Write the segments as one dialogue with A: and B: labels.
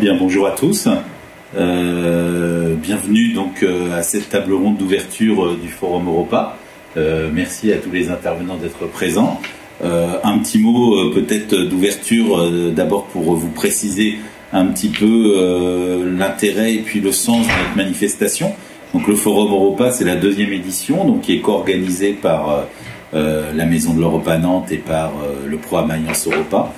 A: Bien, bonjour à tous. Bienvenue donc à cette table ronde d'ouverture du Forum Europa. Merci à tous les intervenants d'être présents. Un petit mot peut-être d'ouverture, d'abord pour vous préciser un petit peu l'intérêt et puis le sens de notre manifestation. Donc le Forum Europa, c'est la 2e édition, donc qui est co-organisée par la Maison de l'Europe à Nantes et par le programme Alliance Europa.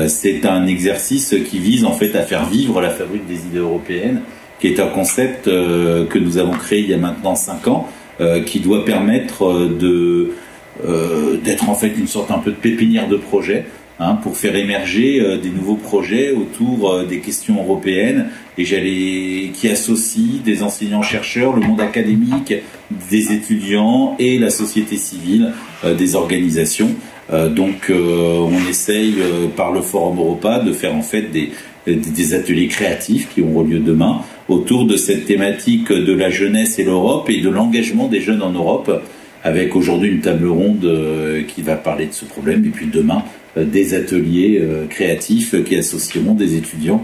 A: C'est un exercice qui vise en fait à faire vivre la fabrique des idées européennes, qui est un concept que nous avons créé il y a maintenant 5 ans, qui doit permettre d'être en fait une sorte un peu de pépinière de projets, pour faire émerger des nouveaux projets autour des questions européennes et qui associent des enseignants-chercheurs, le monde académique, des étudiants et la société civile, des organisations. Donc on essaye par le Forum Europa de faire en fait des ateliers créatifs qui auront lieu demain autour de cette thématique de la jeunesse et l'Europe et de l'engagement des jeunes en Europe, avec aujourd'hui une table ronde qui va parler de ce problème, et puis demain des ateliers créatifs qui associeront des étudiants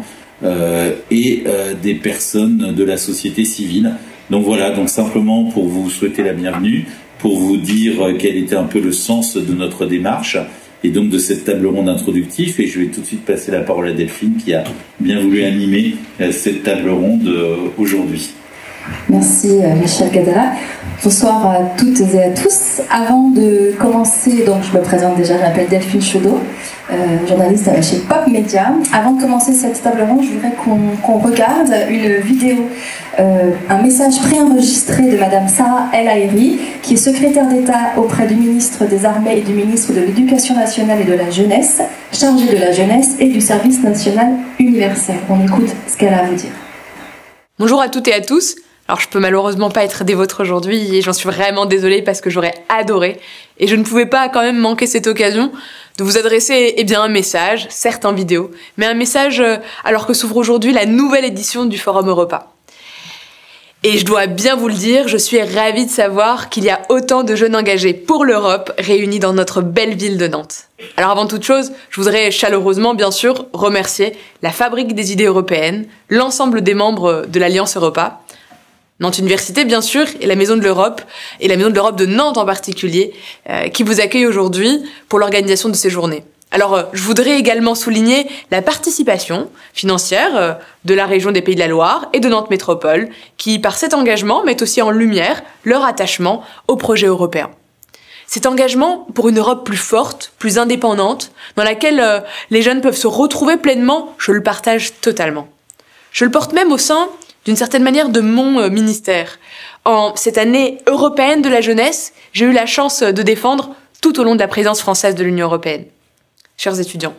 A: et des personnes de la société civile. Donc voilà, donc simplement pour vous souhaiter la bienvenue, pour vous dire quel était un peu le sens de notre démarche et donc de cette table ronde introductive. Et je vais tout de suite passer la parole à Delphine qui a bien voulu animer cette table ronde aujourd'hui.
B: Merci Michel Gadala. Bonsoir à toutes et à tous. Avant de commencer, donc je me présente déjà, je m'appelle Delphine Chaudot, journaliste chez Pop Media. Avant de commencer cette table ronde, je voudrais qu'on regarde une vidéo, un message préenregistré de Madame Sarah El Haïry, qui est secrétaire d'État auprès du ministre des Armées et du ministre de l'Éducation nationale et de la Jeunesse, chargée de la jeunesse et du service national universel. On écoute ce qu'elle a à vous dire.
C: Bonjour à toutes et à tous. Alors je peux malheureusement pas être des vôtres aujourd'hui et j'en suis vraiment désolée parce que j'aurais adoré et je ne pouvais pas quand même manquer cette occasion de vous adresser un message, certes en vidéo, mais un message alors que s'ouvre aujourd'hui la nouvelle édition du Forum Europa. Et je dois bien vous le dire, je suis ravie de savoir qu'il y a autant de jeunes engagés pour l'Europe réunis dans notre belle ville de Nantes. Alors avant toute chose, je voudrais chaleureusement bien sûr remercier la Fabrique des idées européennes, l'ensemble des membres de l'Alliance Europa, Nantes Université bien sûr, et la Maison de l'Europe, et la Maison de l'Europe de Nantes en particulier, qui vous accueille aujourd'hui pour l'organisation de ces journées. Alors, je voudrais également souligner la participation financière de la région des Pays de la Loire et de Nantes Métropole, qui, par cet engagement, mettent aussi en lumière leur attachement au projet européen. Cet engagement pour une Europe plus forte, plus indépendante, dans laquelle les jeunes peuvent se retrouver pleinement, je le partage totalement. Je le porte même au sein d'une certaine manière de mon ministère. En cette année européenne de la jeunesse, j'ai eu la chance de défendre tout au long de la présidence française de l'Union européenne. Chers étudiants,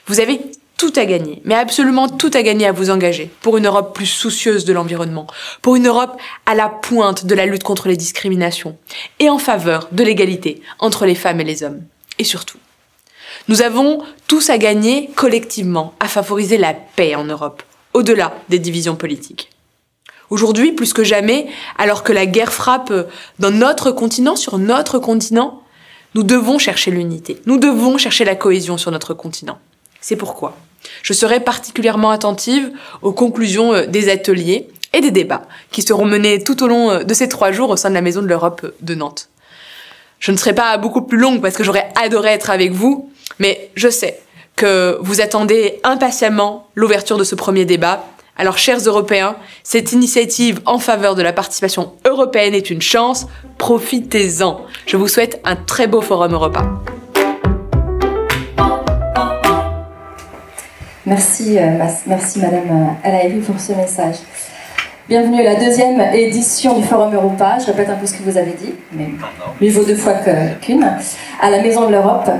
C: vous avez tout à gagner, mais absolument tout à gagner à vous engager pour une Europe plus soucieuse de l'environnement, pour une Europe à la pointe de la lutte contre les discriminations et en faveur de l'égalité entre les femmes et les hommes. Et surtout, nous avons tous à gagner collectivement à favoriser la paix en Europe, au-delà des divisions politiques. Aujourd'hui, plus que jamais, alors que la guerre frappe dans notre continent, sur notre continent, nous devons chercher l'unité. Nous devons chercher la cohésion sur notre continent. C'est pourquoi je serai particulièrement attentive aux conclusions des ateliers et des débats qui seront menés tout au long de ces 3 jours au sein de la Maison de l'Europe de Nantes. Je ne serai pas beaucoup plus longue parce que j'aurais adoré être avec vous, mais je sais que vous attendez impatiemment l'ouverture de ce premier débat. Alors, chers Européens, cette initiative en faveur de la participation européenne est une chance. Profitez-en. Je vous souhaite un très beau Forum Europa.
B: Merci Madame El Haïry pour ce message. Bienvenue à la 2e édition du Forum Europa. Je répète un peu ce que vous avez dit, mais mieux vaut 2 fois qu'une. À la Maison de l'Europe,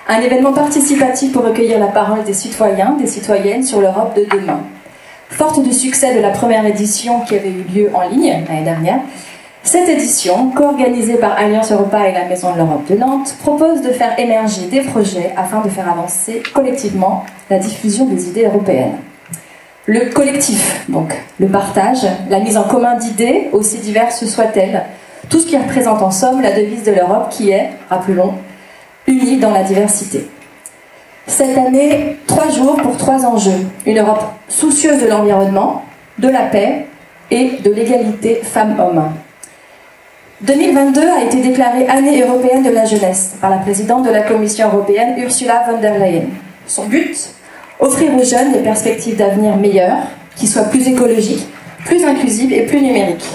B: un événement participatif pour recueillir la parole des citoyens, des citoyennes sur l'Europe de demain. Forte du succès de la première édition qui avait eu lieu en ligne l'année dernière, cette édition, co-organisée par Alliance Europa et la Maison de l'Europe de Nantes, propose de faire émerger des projets afin de faire avancer collectivement la diffusion des idées européennes. Le collectif, donc, le partage, la mise en commun d'idées, aussi diverses soient-elles, tout ce qui représente en somme la devise de l'Europe qui est, rappelons, unie dans la diversité. Cette année, 3 jours pour 3 enjeux. Une Europe soucieuse de l'environnement, de la paix et de l'égalité femmes-hommes. 2022 a été déclarée année européenne de la jeunesse par la présidente de la Commission européenne, Ursula von der Leyen. Son but, offrir aux jeunes des perspectives d'avenir meilleures, qui soient plus écologiques, plus inclusives et plus numériques.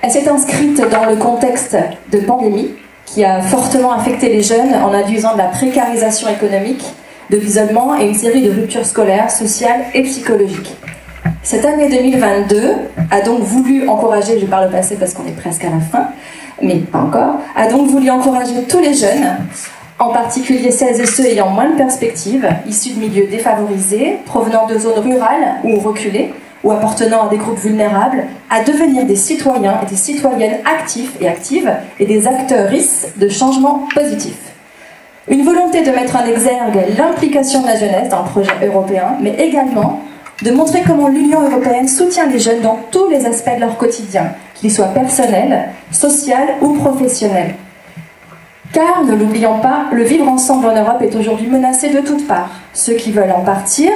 B: Elle s'est inscrite dans le contexte de pandémie qui a fortement affecté les jeunes en induisant de la précarisation économique, de l'isolement et une série de ruptures scolaires, sociales et psychologiques. Cette année 2022 a donc voulu encourager, je parle au passé parce qu'on est presque à la fin, mais pas encore, a donc voulu encourager tous les jeunes, en particulier celles et ceux ayant moins de perspectives, issus de milieux défavorisés, provenant de zones rurales ou reculées, ou appartenant à des groupes vulnérables, à devenir des citoyens et des citoyennes actifs et actives et des acteurs de changements positifs. Une volonté de mettre en exergue l'implication de la jeunesse dans le projet européen, mais également de montrer comment l'Union européenne soutient les jeunes dans tous les aspects de leur quotidien, qu'ils soient personnels, social ou professionnels. Car, ne l'oublions pas, le vivre ensemble en Europe est aujourd'hui menacé de toutes parts. Ceux qui veulent en partir,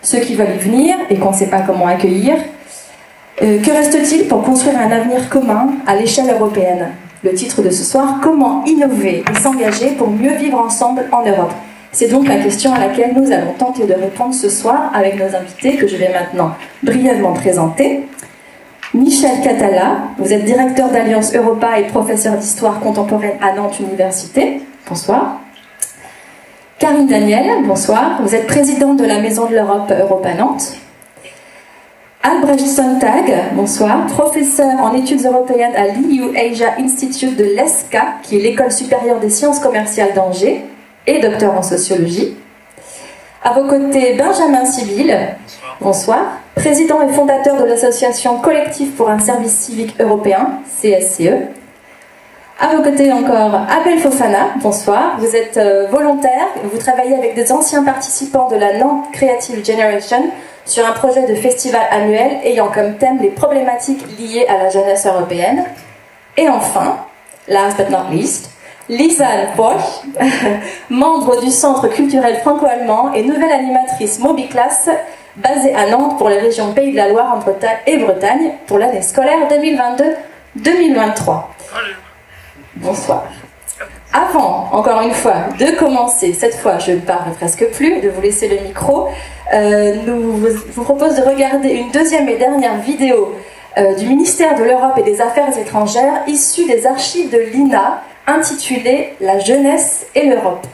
B: ceux qui veulent y venir et qu'on ne sait pas comment accueillir. Que reste-t-il pour construire un avenir commun à l'échelle européenne? Le titre de ce soir, comment innover et s'engager pour mieux vivre ensemble en Europe? C'est donc la question à laquelle nous allons tenter de répondre ce soir avec nos invités que je vais maintenant brièvement présenter. Michel Catala, vous êtes directeur d'Alliance Europa et professeur d'histoire contemporaine à Nantes Université. Bonsoir. Karine Daniel, bonsoir. Vous êtes présidente de la Maison de l'Europe Europa Nantes. Albrecht Sonntag, bonsoir. Professeur en études européennes à l'EU Asia Institute de l'ESCA, qui est l'école supérieure des sciences commerciales d'Angers, et docteur en sociologie. À vos côtés, Benjamin Sibyl, bonsoir. Président et fondateur de l'association Collectif pour un service civique européen, CSCE. À vos côtés encore, Abel Fofana, bonsoir. Vous êtes volontaire, vous travaillez avec des anciens participants de la Nantes Creative Generation sur un projet de festival annuel ayant comme thème les problématiques liées à la jeunesse européenne. Et enfin, last but not least, Lisanne Bosch, membre du Centre culturel franco-allemand et nouvelle animatrice Mobiclass, basée à Nantes pour les régions Pays de la Loire et Bretagne pour l'année scolaire 2022-2023. Bonsoir. Avant, encore une fois, de commencer, cette fois je ne parle presque plus, de vous laisser le micro, je vous propose de regarder une deuxième et dernière vidéo du ministère de l'Europe et des Affaires étrangères issue des archives de l'INA intitulée « La jeunesse et l'Europe ».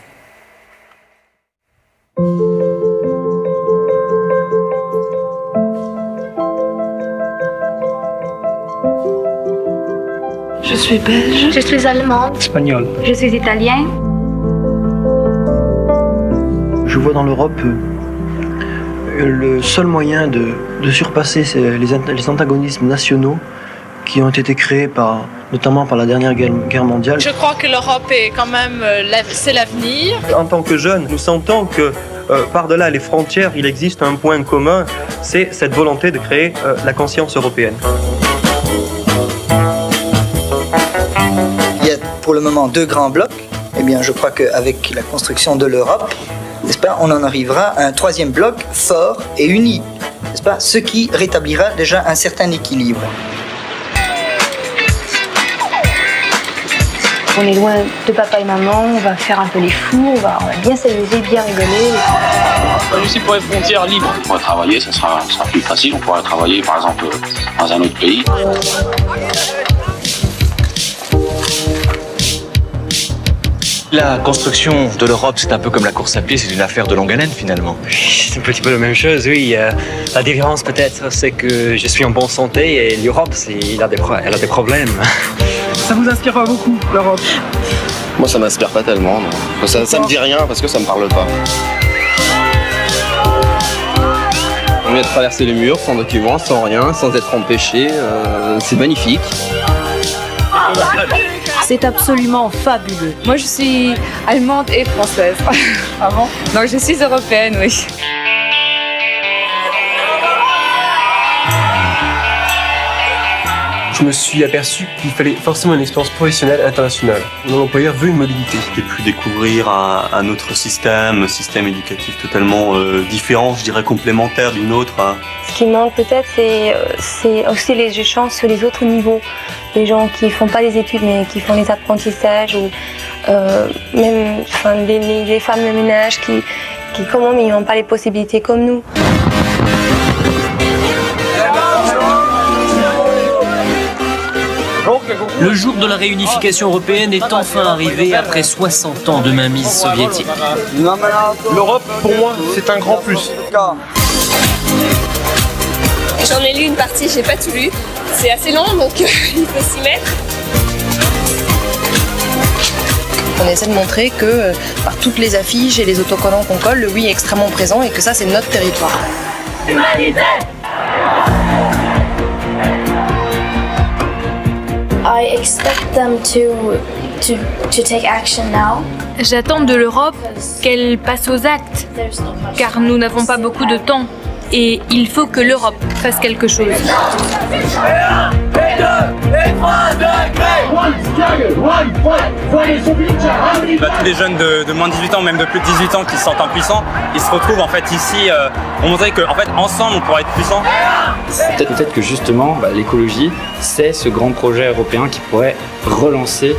D: Je suis belge.
E: Je suis allemande.
F: Espagnol.
E: Je suis italien.
F: Je vois dans l'Europe le seul moyen de surpasser les antagonismes nationaux qui ont été créés notamment par la dernière guerre mondiale.
G: Je crois que l'Europe est quand même, c'est l'avenir.
H: En tant que jeunes, nous sentons que par-delà les frontières, il existe un point commun, c'est cette volonté de créer la conscience européenne.
I: Il y a pour le moment 2 grands blocs. Eh bien, je crois qu'avec la construction de l'Europe, n'est-ce pas, on en arrivera à un 3e bloc fort et uni, n'est-ce pas, ce qui rétablira déjà un certain équilibre.
E: On est loin de papa et maman, on va faire un peu les fous, on va bien s'amuser, bien rigoler.
J: Aussi pour les frontières libres. On pourra travailler, ça sera plus facile, on pourra travailler par exemple dans un autre pays.
K: La construction de l'Europe, c'est un peu comme la course à pied, c'est une affaire de longue haleine finalement.
L: C'est un petit peu la même chose, oui. La différence peut-être, c'est que je suis en bonne santé et l'Europe, elle a des problèmes.
F: Ça vous inspire pas beaucoup, l'Europe?
M: Moi, ça m'inspire pas tellement. Non. Ça me dit rien parce que ça me parle pas.
N: On vient de traverser les murs sans document, sans rien, sans être empêché. C'est magnifique.
O: C'est absolument fabuleux.
C: Moi, je suis allemande et française.
O: Ah bon?
C: Donc, je suis européenne, oui.
P: je me suis aperçu qu'il fallait forcément une expérience professionnelle internationale. Mon employeur veut une mobilité.
Q: J'ai pu découvrir un autre système éducatif totalement différent, je dirais complémentaire d'une autre.
E: Ce qui manque peut-être, c'est aussi les échanges sur les autres niveaux. Les gens qui font pas les études mais qui font les apprentissages ou même les femmes de ménage qui comment mais ils n'ont pas les possibilités comme nous.
R: Le jour de la réunification européenne est enfin arrivé après 60 ans de mainmise soviétique.
P: L'Europe, pour moi, c'est un grand plus.
G: J'en ai lu une partie, j'ai pas tout lu. C'est assez long, donc il faut s'y mettre.
S: On essaie de montrer que par toutes les affiches et les autocollants qu'on colle, le oui est extrêmement présent et que ça, c'est notre territoire.
E: Humanité!
T: I expect them to take action now.
U: J'attends de l'Europe qu'elle passe aux actes, car nous n'avons pas beaucoup de temps et il faut que l'Europe fasse quelque chose.
V: Tous les jeunes de moins de 18 ans, même de plus de 18 ans qui se sentent impuissants, ils se retrouvent en fait ici pour montrer qu'en fait ensemble on pourrait être puissants.
W: Peut-être que justement l'écologie c'est ce grand projet européen qui pourrait relancer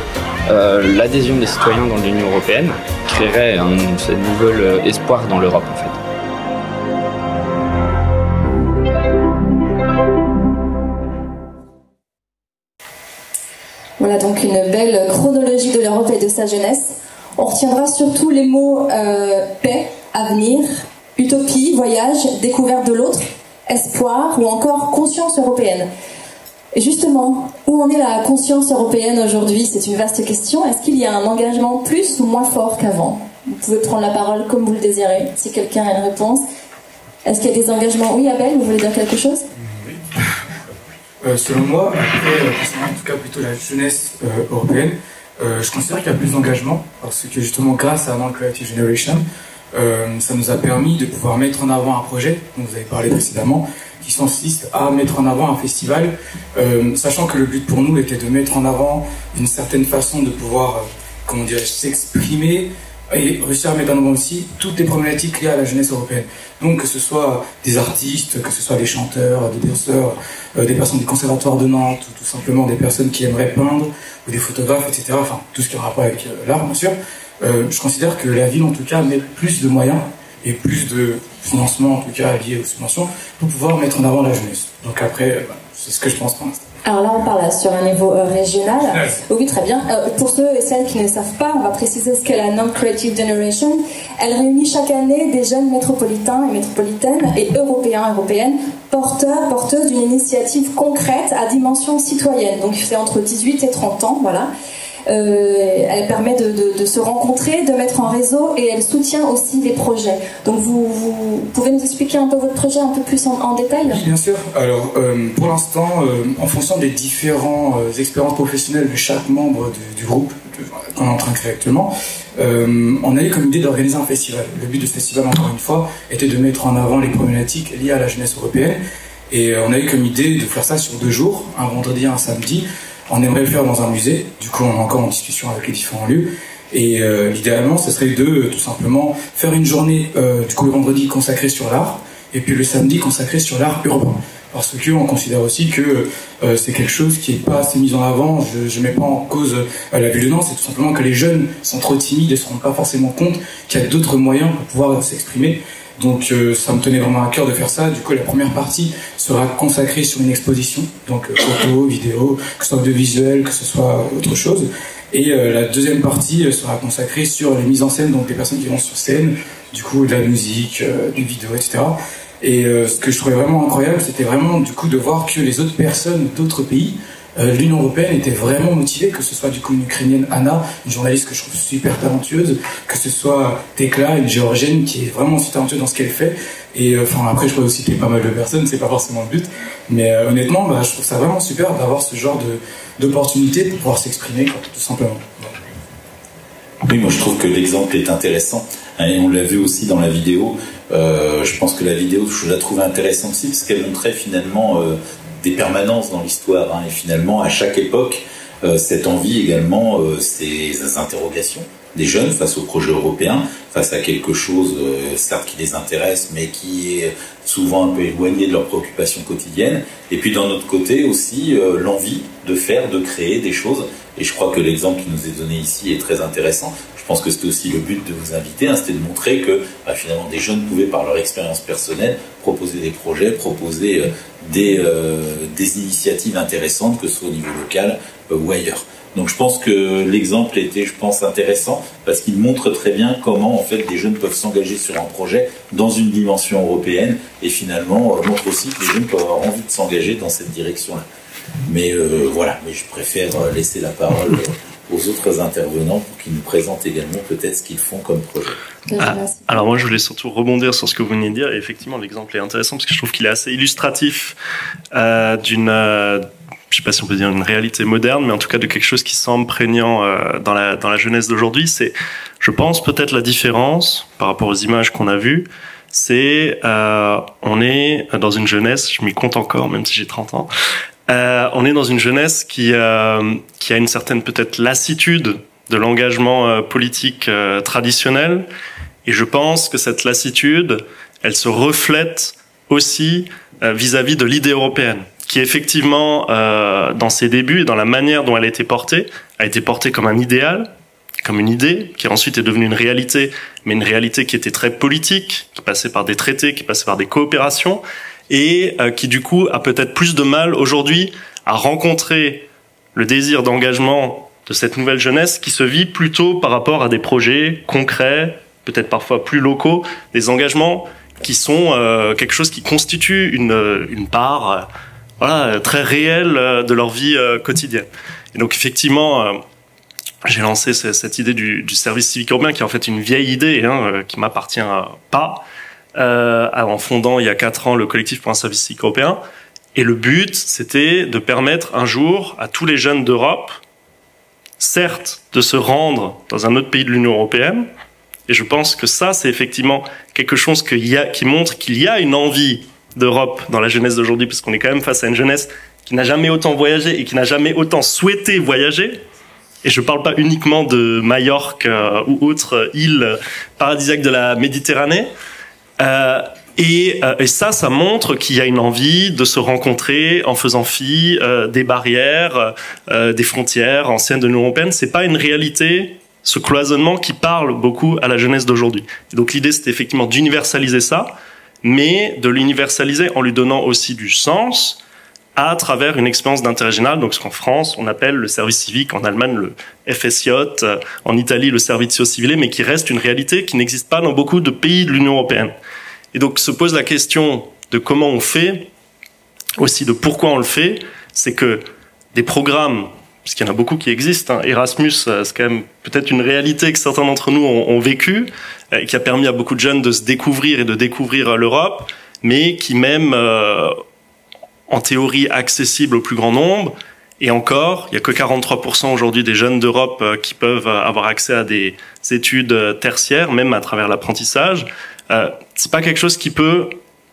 W: l'adhésion des citoyens dans l'Union européenne, créerait un nouvel espoir dans l'Europe en fait.
B: Voilà donc une belle chronologie de l'Europe et de sa jeunesse. On retiendra surtout les mots paix, avenir, utopie, voyage, découverte de l'autre, espoir ou encore conscience européenne. Et justement, où en est la conscience européenne aujourd'hui? C'est une vaste question. Est-ce qu'il y a un engagement plus ou moins fort qu'avant? Vous pouvez prendre la parole comme vous le désirez, si quelqu'un a une réponse. Est-ce qu'il y a des engagements? Oui, Abel, vous voulez dire quelque chose?
X: Selon moi, en tout cas plutôt la jeunesse européenne, je considère qu'il y a plus d'engagement parce que justement grâce à Non Creative Generation, ça nous a permis de pouvoir mettre en avant un projet dont vous avez parlé précédemment, qui consiste à mettre en avant un festival, sachant que le but pour nous était de mettre en avant une certaine façon de pouvoir, comment dirais-je, s'exprimer et réussir à mettre en avant aussi toutes les problématiques liées à la jeunesse européenne. Donc que ce soit des artistes, que ce soit des chanteurs, des danseurs, des personnes du conservatoire de Nantes, ou tout simplement des personnes qui aimeraient peindre, ou des photographes, etc. Enfin, tout ce qui a rapport avec l'art, bien sûr. Je considère que la ville, en tout cas, met plus de moyens et plus de financement, en tout cas, lié aux subventions, pour pouvoir mettre en avant la jeunesse. Donc après, c'est ce que je pense pour l'instant.
B: Alors là, on parle sur un niveau régional. Oui, très bien. Pour ceux et celles qui ne savent pas, on va préciser ce qu'est la Non Creative Generation. Elle réunit chaque année des jeunes métropolitains et métropolitaines et européens, européennes, porteuses d'une initiative concrète à dimension citoyenne. Donc c'est entre 18 et 30 ans, voilà. Elle permet de se rencontrer, de mettre en réseau et elle soutient aussi les projets. Donc vous pouvez nous expliquer un peu votre projet un peu plus en détail? Oui,
X: bien sûr. Alors pour l'instant, en fonction des différentes expériences professionnelles de chaque membre du groupe qu'on est en train de créer actuellement, on a eu comme idée d'organiser un festival. Le but de ce festival, encore une fois, était de mettre en avant les problématiques liées à la jeunesse européenne. Et on a eu comme idée de faire ça sur 2 jours, un vendredi et un samedi. On aimerait le faire dans un musée, du coup on est encore en discussion avec les différents lieux. Et idéalement, ce serait de tout simplement faire une journée, du coup le vendredi consacrée sur l'art, et puis le samedi consacré sur l'art urbain. Parce qu'on considère aussi que c'est quelque chose qui n'est pas assez mis en avant. Je ne mets pas en cause la ville de Nantes, c'est tout simplement que les jeunes sont trop timides et ne se rendent pas forcément compte qu'il y a d'autres moyens pour pouvoir s'exprimer. Donc ça me tenait vraiment à cœur de faire ça. Du coup, la première partie sera consacrée sur une exposition, donc photos, vidéos, que ce soit audiovisuel, que ce soit autre chose. Et la deuxième partie sera consacrée sur les mises en scène, donc des personnes qui vont sur scène, du coup de la musique, des vidéos, etc. Et ce que je trouvais vraiment incroyable, c'était vraiment du coup de voir que les autres personnes d'autres pays, l'Union européenne était vraiment motivée, que ce soit du coup une Ukrainienne Anna, une journaliste que je trouve super talentueuse, que ce soit Tekla, une Géorgienne qui est vraiment aussi talentueuse dans ce qu'elle fait. Et enfin après je pourrais aussi citer pas mal de personnes, c'est pas forcément le but, mais honnêtement je trouve ça vraiment super d'avoir ce genre d'opportunité pour pouvoir s'exprimer, tout simplement.
A: Oui, moi je trouve que l'exemple est intéressant et on l'a vu aussi dans la vidéo. Je pense que la vidéo, je la trouvais intéressante aussi parce qu'elle montrait finalement des permanences dans l'histoire, hein, et finalement à chaque époque, cette envie également, ces interrogations des jeunes face au projet européen, face à quelque chose certes qui les intéresse, mais qui est souvent un peu éloigné de leurs préoccupations quotidiennes. Et puis d'un autre côté aussi l'envie de faire, de créer des choses. Et je crois que l'exemple qui nous est donné ici est très intéressant. Je pense que c'était aussi le but de vous inviter, hein, c'était de montrer que finalement des jeunes pouvaient par leur expérience personnelle proposer des projets, proposer des initiatives intéressantes, que ce soit au niveau local ou ailleurs. Donc je pense que l'exemple était, je pense, intéressant parce qu'il montre très bien comment en fait des jeunes peuvent s'engager sur un projet dans une dimension européenne et finalement montre aussi que les jeunes peuvent avoir envie de s'engager dans cette direction-là. Mais voilà, mais je préfère laisser la parole aux autres intervenants pour qu'ils nous présentent également peut-être ce qu'ils font comme projet.
D: Alors moi je voulais surtout rebondir sur ce que vous venez de dire et effectivement l'exemple est intéressant parce que je trouve qu'il est assez illustratif d'une je sais pas si on peut dire une réalité moderne, mais en tout cas de quelque chose qui semble prégnant dans la jeunesse d'aujourd'hui. C'est, je pense, peut-être la différence par rapport aux images qu'on a vues, c'est on est dans une jeunesse, je m'y compte encore même si j'ai 30 ans, on est dans une jeunesse qui a une certaine peut-être lassitude de l'engagement politique traditionnel, et je pense que cette lassitude, elle se reflète aussi vis-à-vis de l'idée européenne, qui effectivement, dans ses débuts et dans la manière dont elle a été portée comme un idéal, comme une idée, qui ensuite est devenue une réalité, mais une réalité qui était très politique, qui passait par des traités, qui passait par des coopérations, et qui du coup a peut-être plus de mal aujourd'hui à rencontrer le désir d'engagement de cette nouvelle jeunesse qui se vit plutôt par rapport à des projets concrets, peut-être parfois plus locaux, des engagements qui sont quelque chose qui constitue une part voilà, très réelle de leur vie quotidienne. Et donc effectivement, j'ai lancé cette idée du service civique urbain, qui est en fait une vieille idée, hein, qui m'appartient pas, en fondant il y a 4 ans le collectif pour un service civique européen. Et le but, c'était de permettre un jour à tous les jeunes d'Europe, certes, de se rendre dans un autre pays de l'Union européenne. Et je pense que ça, c'est effectivement quelque chose qui montre qu'il y a une envie d'Europe dans la jeunesse d'aujourd'hui, parce qu'on est quand même face à une jeunesse qui n'a jamais autant voyagé et qui n'a jamais autant souhaité voyager. Et je ne parle pas uniquement de Majorque ou autre île paradisiaque de la Méditerranée. Et ça montre qu'il y a une envie de se rencontrer en faisant fi des barrières, des frontières anciennes de l'Union européenne. C'est pas une réalité, ce cloisonnement qui parle beaucoup à la jeunesse d'aujourd'hui. Et donc l'idée, c'était effectivement d'universaliser ça, mais de l'universaliser en lui donnant aussi du sens à travers une expérience d'intérêt général, donc ce qu'en France on appelle le service civique, en Allemagne le FSJ, en Italie le Servizio Civile, mais qui reste une réalité qui n'existe pas dans beaucoup de pays de l'Union européenne. Et donc se pose la question de comment on fait, aussi de pourquoi on le fait. C'est que des programmes, parce qu'il y en a beaucoup qui existent, hein, Erasmus, c'est quand même peut-être une réalité que certains d'entre nous ont vécu, qui a permis à beaucoup de jeunes de se découvrir et de découvrir l'Europe, mais qui même, en théorie, accessible au plus grand nombre. Et encore, il n'y a que 43% aujourd'hui des jeunes d'Europe qui peuvent avoir accès à des études tertiaires, même à travers l'apprentissage. C'est pas quelque chose qui peut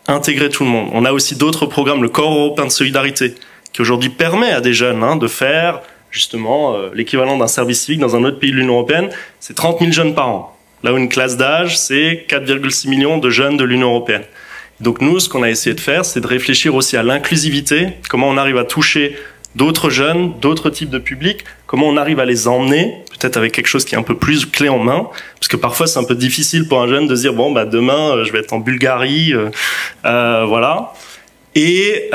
D: intégrer tout le monde. On a aussi d'autres programmes, le Corps européen de solidarité, qui aujourd'hui permet à des jeunes de faire justement l'équivalent d'un service civique dans un autre pays de l'Union européenne. C'est 30 000 jeunes par an. Là où une classe d'âge, c'est 4,6 millions de jeunes de l'Union européenne. Donc nous, ce qu'on a essayé de faire, c'est de réfléchir aussi à l'inclusivité, comment on arrive à toucher d'autres jeunes, d'autres types de publics, comment on arrive à les emmener, peut-être avec quelque chose qui est un peu plus clé en main, parce que parfois c'est un peu difficile pour un jeune de se dire bon bah demain je vais être en Bulgarie, voilà. Et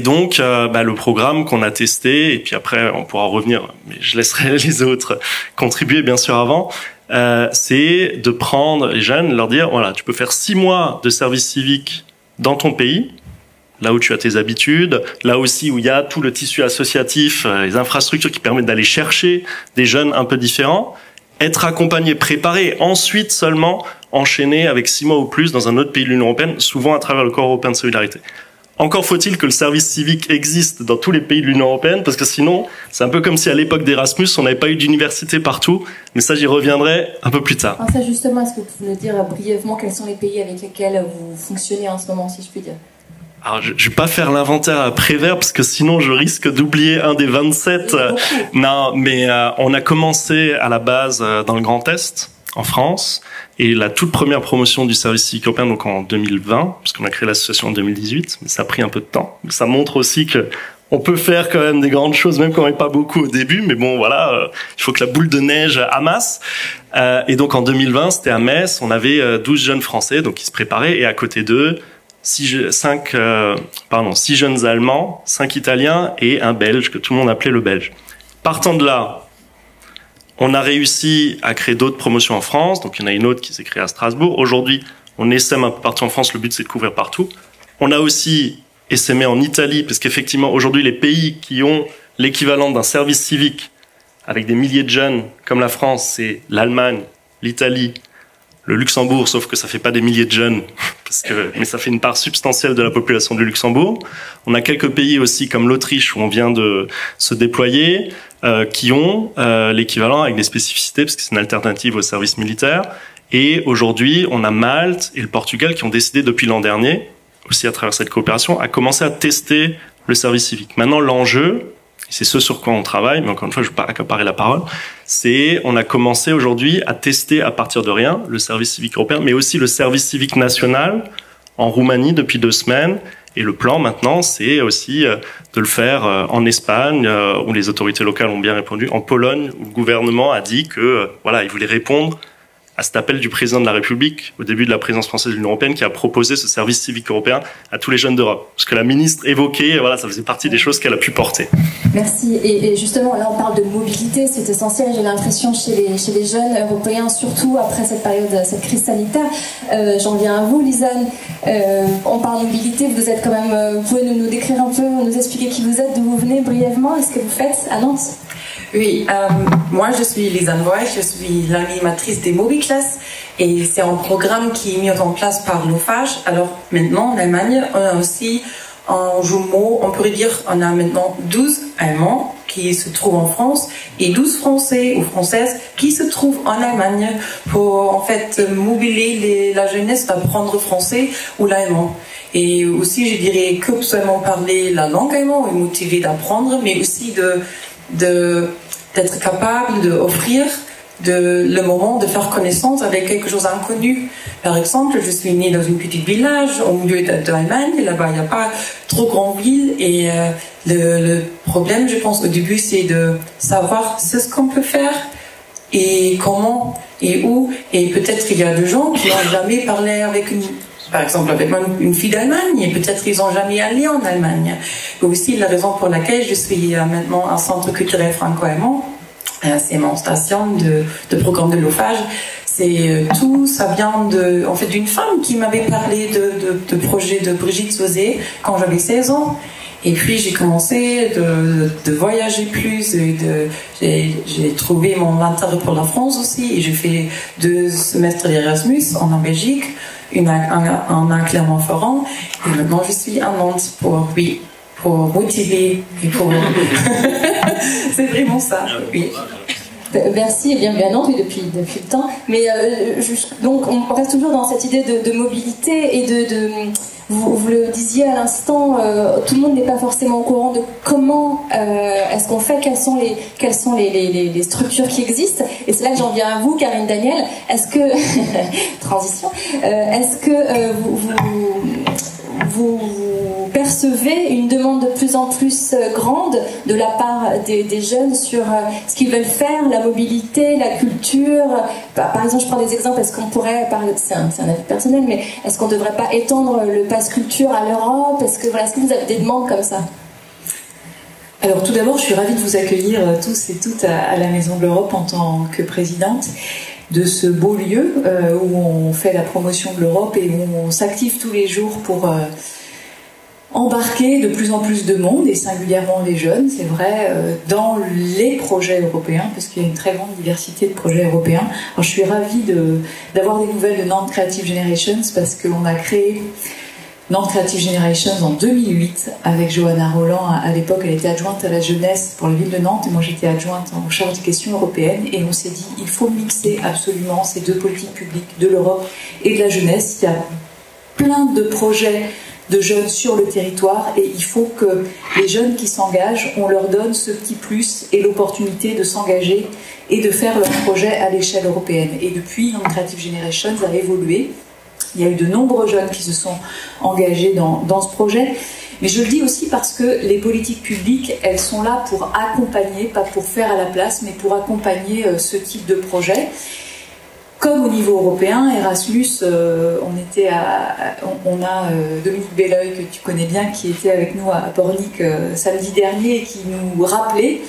D: donc le programme qu'on a testé, et puis après on pourra revenir, mais je laisserai les autres contribuer bien sûr avant. C'est de prendre les jeunes, leur dire voilà, tu peux faire 6 mois de service civique dans ton pays, là où tu as tes habitudes, là aussi où il y a tout le tissu associatif, les infrastructures qui permettent d'aller chercher des jeunes un peu différents, être accompagné, préparé, ensuite seulement enchaîner avec 6 mois ou plus dans un autre pays de l'Union européenne, souvent à travers le Corps européen de solidarité. Encore faut-il que le service civique existe dans tous les pays de l'Union européenne, parce que sinon, c'est un peu comme si à l'époque d'Erasmus, on n'avait pas eu d'université partout, mais ça j'y reviendrai un peu plus tard.
B: Alors ça justement, est-ce que vous pouvez nous dire brièvement quels sont les pays avec lesquels vous fonctionnez en ce moment, si je puis dire ?
D: Alors, je vais pas faire l'inventaire à Prévert parce que sinon je risque d'oublier un des 27. Non, mais on a commencé à la base dans le Grand Est, en France, et la toute première promotion du service civique européen, donc en 2020, puisqu'on a créé l'association en 2018, mais ça a pris un peu de temps. Ça montre aussi que on peut faire quand même des grandes choses, même quand on n'est pas beaucoup au début, mais bon, voilà, il faut que la boule de neige amasse. Et donc en 2020, c'était à Metz, on avait 12 jeunes Français, donc qui se préparaient, et à côté d'eux, 6 jeunes Allemands, 5 Italiens et un Belge, que tout le monde appelait le Belge. Partant de là, on a réussi à créer d'autres promotions en France, donc il y en a une autre qui s'est créée à Strasbourg. Aujourd'hui, on essaime un peu partout en France, le but c'est de couvrir partout. On a aussi essaimé en Italie, parce qu'effectivement, aujourd'hui, les pays qui ont l'équivalent d'un service civique avec des milliers de jeunes, comme la France, c'est l'Allemagne, l'Italie, le Luxembourg, sauf que ça fait pas des milliers de jeunes, mais ça fait une part substantielle de la population du Luxembourg. On a quelques pays aussi comme l'Autriche où on vient de se déployer, qui ont l'équivalent avec des spécificités, parce que c'est une alternative au service militaire. Et aujourd'hui, on a Malte et le Portugal qui ont décidé depuis l'an dernier, aussi à travers cette coopération, à commencer à tester le service civique. Maintenant, l'enjeu, et c'est ce sur quoi on travaille, mais encore une fois, je ne vais pas accaparer la parole, c'est on a commencé aujourd'hui à tester à partir de rien le service civique européen, mais aussi le service civique national en Roumanie depuis 2 semaines. Et le plan maintenant, c'est aussi de le faire en Espagne, où les autorités locales ont bien répondu, en Pologne, où le gouvernement a dit que voilà, il voulait répondre à cet appel du président de la République au début de la présidence française de l'Union européenne qui a proposé ce service civique européen à tous les jeunes d'Europe. Ce que la ministre évoquait, voilà, ça faisait partie des choses qu'elle a pu porter.
B: Merci. Et justement, là, on parle de mobilité, c'est essentiel. J'ai l'impression chez les jeunes européens, surtout après cette période, cette crise sanitaire. J'en viens à vous, Lisanne. On parle de mobilité. Vous êtes quand même. Vous pouvez nous décrire un peu, nous expliquer qui vous êtes, d'où vous venez brièvement, et ce que vous faites à Nantes?
H: Oui, moi je suis Lisanne Voigt, je suis l'animatrice des MobiClass et c'est un programme qui est mis en place par l'OFAGE. Alors maintenant en Allemagne, on a aussi un jumeau, on pourrait dire, on a maintenant 12 Allemands qui se trouvent en France et 12 Français ou Françaises qui se trouvent en Allemagne pour en fait mobiliser la jeunesse d'apprendre français ou l'allemand. Et aussi je dirais que seulement parler la langue allemande est motivé d'apprendre, mais aussi d'être capable d'offrir le moment de faire connaissance avec quelque chose d'inconnu. Par exemple, je suis née dans une petite village au milieu de l'Allemagne, là-bas il n'y a pas trop grande ville et le problème, je pense, au début, c'est de savoir ce qu'on peut faire et comment et où, et peut-être il y a des gens qui n'ont jamais parlé avec par exemple avec une fille d'Allemagne, et peut-être ils n'ont jamais allé en Allemagne. Et aussi la raison pour laquelle je suis maintenant un centre culturel franco-allemand, c'est mon station de programme de l'OFAGE. C'est tout, ça vient en fait d'une femme qui m'avait parlé de projet de Brigitte Sauzet quand j'avais 16 ans. Et puis j'ai commencé de voyager plus, et j'ai trouvé mon intérêt pour la France aussi, et j'ai fait 2 semestres d'Erasmus en Belgique, un à Clermont-Ferrand, et maintenant je suis à Nantes pour motiver et pour... C'est vraiment ça, oui.
B: Merci, et bienvenue à Nantes, oui, depuis le temps. Mais donc on reste toujours dans cette idée de mobilité et vous le disiez à l'instant, tout le monde n'est pas forcément au courant de comment est-ce qu'on fait, quelles sont les structures qui existent. Et c'est là que j'en viens à vous, Karine Daniel. Est-ce que transition, est-ce que vous percevez une demande de plus en plus grande de la part des jeunes sur ce qu'ils veulent faire, la mobilité, la culture? Par exemple, je prends des exemples, est-ce qu'on pourrait, c'est un avis personnel, mais est-ce qu'on ne devrait pas étendre le pass culture à l'Europe? Est-ce que vous avez des demandes comme ça?
I: Alors tout d'abord, je suis ravie de vous accueillir tous et toutes à la Maison de l'Europe en tant que présidente de ce beau lieu où on fait la promotion de l'Europe et où on s'active tous les jours pour embarquer de plus en plus de monde, et singulièrement les jeunes, c'est vrai, dans les projets européens, parce qu'il y a une très grande diversité de projets européens. Alors, je suis ravie d'avoir des nouvelles de Nantes Creative Generations, parce qu'on a créé Nantes Creative Generations en 2008 avec Johanna Roland. À l'époque, elle était adjointe à la jeunesse pour la ville de Nantes, et moi j'étais adjointe en charge des questions européennes, et on s'est dit il faut mixer absolument ces 2 politiques publiques de l'Europe et de la jeunesse. Il y a plein de projets de jeunes sur le territoire et il faut que les jeunes qui s'engagent, on leur donne ce petit plus et l'opportunité de s'engager et de faire leur projet à l'échelle européenne. Et depuis, Young Creative Generations a évolué. Il y a eu de nombreux jeunes qui se sont engagés dans ce projet. Mais je le dis aussi parce que les politiques publiques, elles sont là pour accompagner, pas pour faire à la place, mais pour accompagner ce type de projet. Comme au niveau européen, Erasmus, on a Dominique Belleuil, que tu connais bien, qui était avec nous à Pornic samedi dernier et qui nous rappelait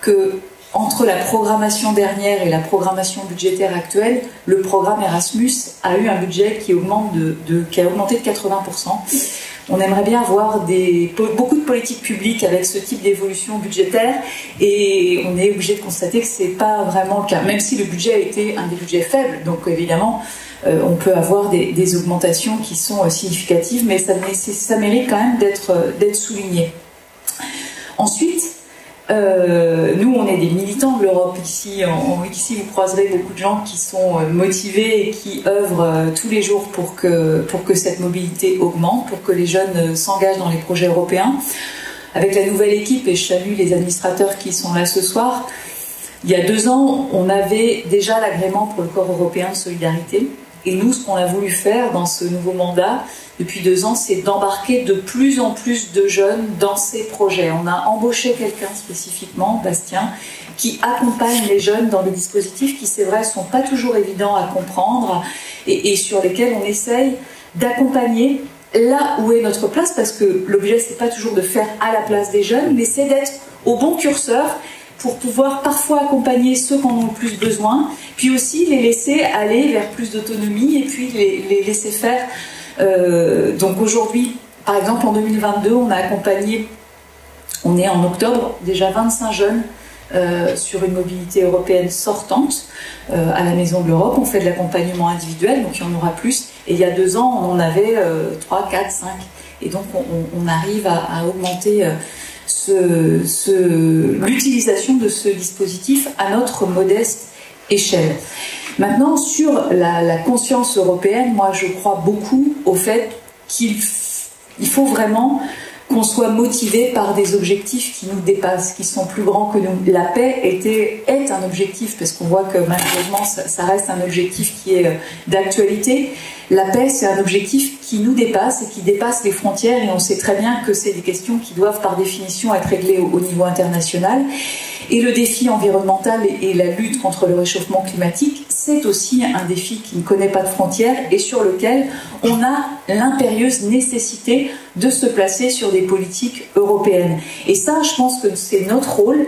I: que entre la programmation dernière et la programmation budgétaire actuelle, le programme Erasmus a eu un budget qui a augmenté de 80%. On aimerait bien voir beaucoup de politiques publiques avec ce type d'évolution budgétaire et on est obligé de constater que ce n'est pas vraiment le cas, même si le budget a été un des budgets faibles. Donc évidemment, on peut avoir des augmentations qui sont significatives, mais ça mérite quand même d'être souligné. Ensuite, nous, on est des militants de l'Europe ici. Ici, vous croiserez beaucoup de gens qui sont motivés et qui œuvrent tous les jours pour que cette mobilité augmente, pour que les jeunes s'engagent dans les projets européens. Avec la nouvelle équipe, et je salue les administrateurs qui sont là ce soir, il y a 2 ans, on avait déjà l'agrément pour le Corps européen de solidarité. Et nous, ce qu'on a voulu faire dans ce nouveau mandat, depuis 2 ans, c'est d'embarquer de plus en plus de jeunes dans ces projets. On a embauché quelqu'un spécifiquement, Bastien, qui accompagne les jeunes dans des dispositifs qui, c'est vrai, ne sont pas toujours évidents à comprendre et sur lesquels on essaye d'accompagner là où est notre place, parce que l'objet, c'est pas toujours de faire à la place des jeunes, mais c'est d'être au bon curseur pour pouvoir parfois accompagner ceux qui en ont le plus besoin, puis aussi les laisser aller vers plus d'autonomie et puis les laisser faire. Donc aujourd'hui, par exemple en 2022, on a accompagné, on est en octobre, déjà 25 jeunes sur une mobilité européenne sortante à la Maison de l'Europe. On fait de l'accompagnement individuel, donc il y en aura plus. Et il y a 2 ans, on en avait 3, 4, 5. Et donc on arrive à augmenter l'utilisation de ce dispositif à notre modeste échelle. Maintenant, sur la conscience européenne, moi je crois beaucoup au fait qu'il faut vraiment qu'on soit motivé par des objectifs qui nous dépassent, qui sont plus grands que nous. La paix est un objectif, parce qu'on voit que malheureusement ça reste un objectif qui est d'actualité. La paix, c'est un objectif qui nous dépasse et qui dépasse les frontières, et on sait très bien que c'est des questions qui doivent par définition être réglées au niveau international. Et le défi environnemental et la lutte contre le réchauffement climatique, c'est aussi un défi qui ne connaît pas de frontières et sur lequel on a l'impérieuse nécessité de se placer sur des politiques européennes. Et ça, je pense que c'est notre rôle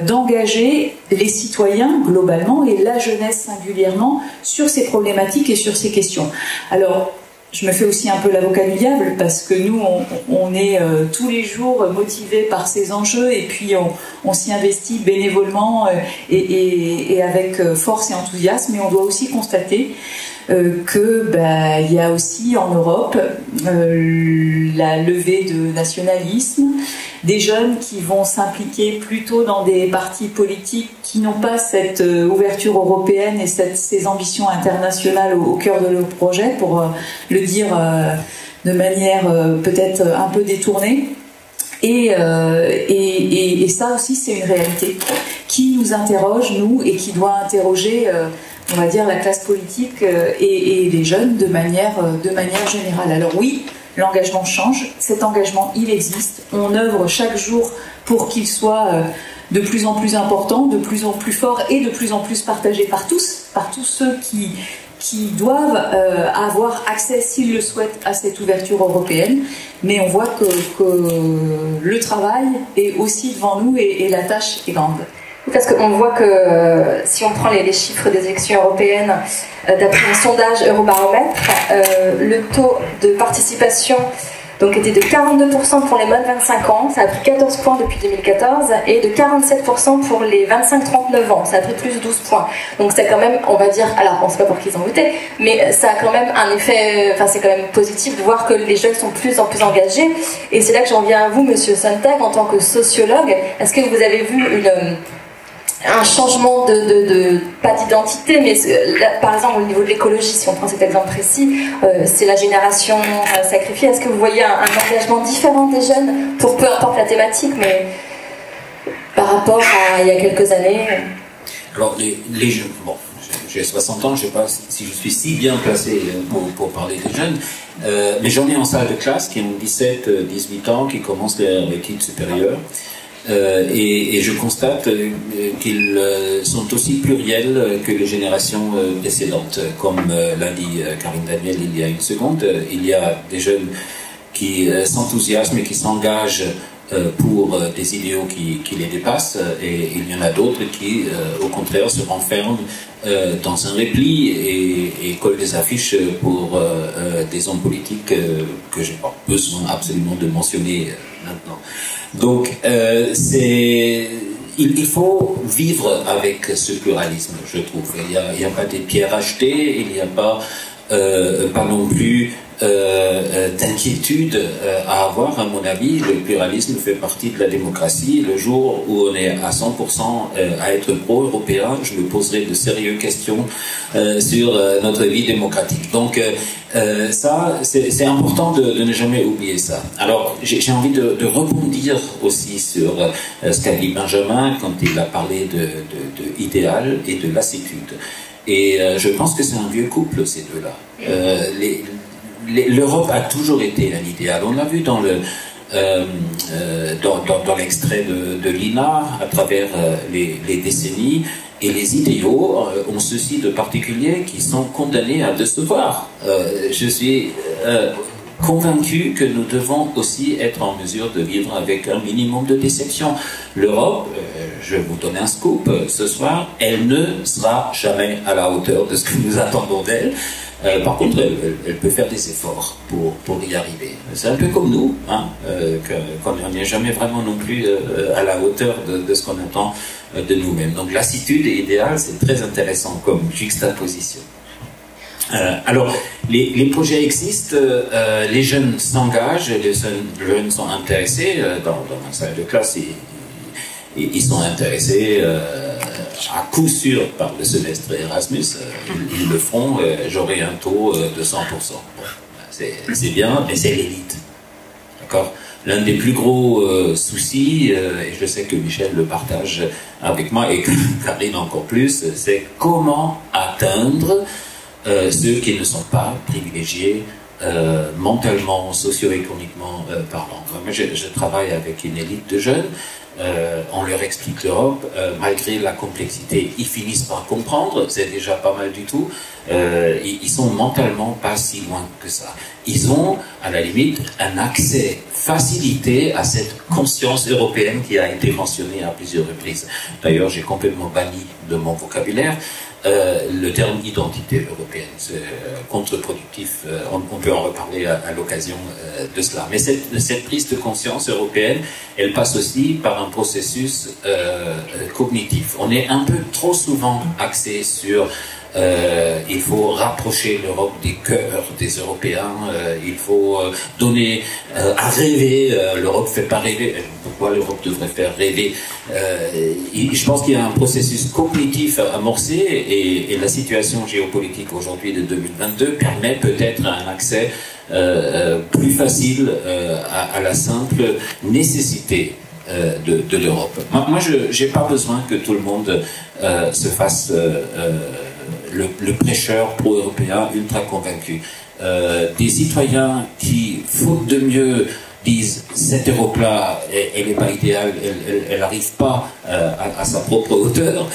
I: d'engager les citoyens globalement et la jeunesse singulièrement sur ces problématiques et sur ces questions. Alors, je me fais aussi un peu l'avocat du diable parce que nous, on est tous les jours motivés par ces enjeux et puis on s'y investit bénévolement et avec force et enthousiasme. Mais on doit aussi constater qu'il y a aussi en Europe la levée de nationalisme, des jeunes qui vont s'impliquer plutôt dans des partis politiques qui n'ont pas cette ouverture européenne et ces ambitions internationales au cœur de leur projet, pour le dire de manière peut-être un peu détournée. Et ça aussi, c'est une réalité qui nous interroge, nous, et qui doit interroger, on va dire, la classe politique et les jeunes de manière générale. Alors oui, l'engagement change, cet engagement, il existe. On œuvre chaque jour pour qu'il soit de plus en plus important, de plus en plus fort et de plus en plus partagé par tous ceux qui doivent avoir accès, s'ils le souhaitent, à cette ouverture européenne. Mais on voit que le travail est aussi devant nous et la tâche est grande.
B: Parce qu'on voit que si on prend les chiffres des élections européennes, d'après un sondage Eurobaromètre, le taux de participation donc était de 42% pour les moins de 25 ans, ça a pris 14 points depuis 2014, et de 47% pour les 25-39 ans, ça a pris plus 12 points. Donc c'est quand même, on va dire, alors on ne sait pas pour qui ils ont voté, mais ça a quand même un effet, enfin c'est quand même positif de voir que les jeunes sont de plus en plus engagés. Et c'est là que j'en viens à vous, Monsieur Sontag, en tant que sociologue. Est-ce que vous avez vu un changement pas d'identité, mais par exemple au niveau de l'écologie, si on prend cet exemple précis, c'est la génération sacrifiée. Est-ce que vous voyez un engagement différent des jeunes, pour peu importe la thématique, mais par rapport à il y a quelques années?
F: Alors les jeunes, bon, j'ai 60 ans, je ne sais pas si je suis si bien placé pour parler des jeunes, mais j'en ai en salle de classe qui ont 17-18 ans, qui commencent leur études supérieures. Et je constate qu'ils sont aussi pluriels que les générations précédentes. Comme l'a dit Karine Daniel il y a une seconde, il y a des jeunes qui s'enthousiasment et qui s'engagent pour des idéaux qui les dépassent, et il y en a d'autres qui, au contraire, se renferment dans un repli et collent des affiches pour des hommes politiques que je n'ai pas besoin absolument de mentionner maintenant. Donc, il faut vivre avec ce pluralisme, je trouve. Il n'y a pas des pierres achetées, il n'y a pas non plus d'inquiétude à avoir, à mon avis. Le pluralisme fait partie de la démocratie. Le jour où on est à 100% à être pro-européen, je me poserai de sérieuses questions sur notre vie démocratique. Donc ça, c'est important de ne jamais oublier ça. Alors, j'ai envie de rebondir aussi sur ce qu'a dit Benjamin quand il a parlé de idéal et de lassitude. Et je pense que c'est un vieux couple, ces deux-là. L'Europe a toujours été un idéal. On l'a vu dans l'extrait de Lina, à travers les décennies, et les idéaux ont ceci de particulier qui sont condamnés à décevoir. Je suis convaincu que nous devons aussi être en mesure de vivre avec un minimum de déception. L'Europe, je vais vous donner un scoop ce soir, elle ne sera jamais à la hauteur de ce que nous attendons d'elle. Par contre, elle peut faire des efforts pour y arriver. C'est un peu comme nous, hein, qu'on n'est jamais vraiment non plus à la hauteur de ce qu'on attend de nous-mêmes. Donc lassitude et idéal, c'est très intéressant comme juxtaposition. Alors, les projets existent, les jeunes s'engagent, les jeunes sont intéressés. Dans ma salle de classe, ils sont intéressés à coup sûr par le semestre Erasmus. Ils le feront, j'aurai un taux de 100%. Bon, c'est bien, mais c'est l'élite. D'accord ? L'un des plus gros soucis, et je sais que Michel le partage avec moi, et que Karine encore plus, c'est comment atteindre ceux qui ne sont pas privilégiés mentalement, socio-économiquement parlant. Moi, je travaille avec une élite de jeunes, on leur explique l'Europe, malgré la complexité, ils finissent par comprendre, c'est déjà pas mal du tout, ils sont mentalement pas si loin que ça. Ils ont, à la limite, un accès facilité à cette conscience européenne qui a été mentionnée à plusieurs reprises. D'ailleurs, j'ai complètement banni de mon vocabulaire le terme identité européenne. C'est contre-productif, on peut en reparler à l'occasion de cela. Mais cette prise de conscience européenne, elle passe aussi par un processus cognitif. On est un peu trop souvent axé sur il faut rapprocher l'Europe des cœurs des Européens, il faut donner à rêver, l'Europe ne fait pas rêver, pourquoi l'Europe devrait faire rêver? Je pense qu'il y a un processus cognitif amorcé et la situation géopolitique aujourd'hui de 2022 permet peut-être un accès plus facile à la simple nécessité de l'Europe. Moi je n'ai pas besoin que tout le monde se fasse le prêcheur pro-européen ultra convaincu. Des citoyens qui, faute de mieux, disent cette Europe-là, elle n'est pas idéale, elle n'arrive pas à sa propre hauteur,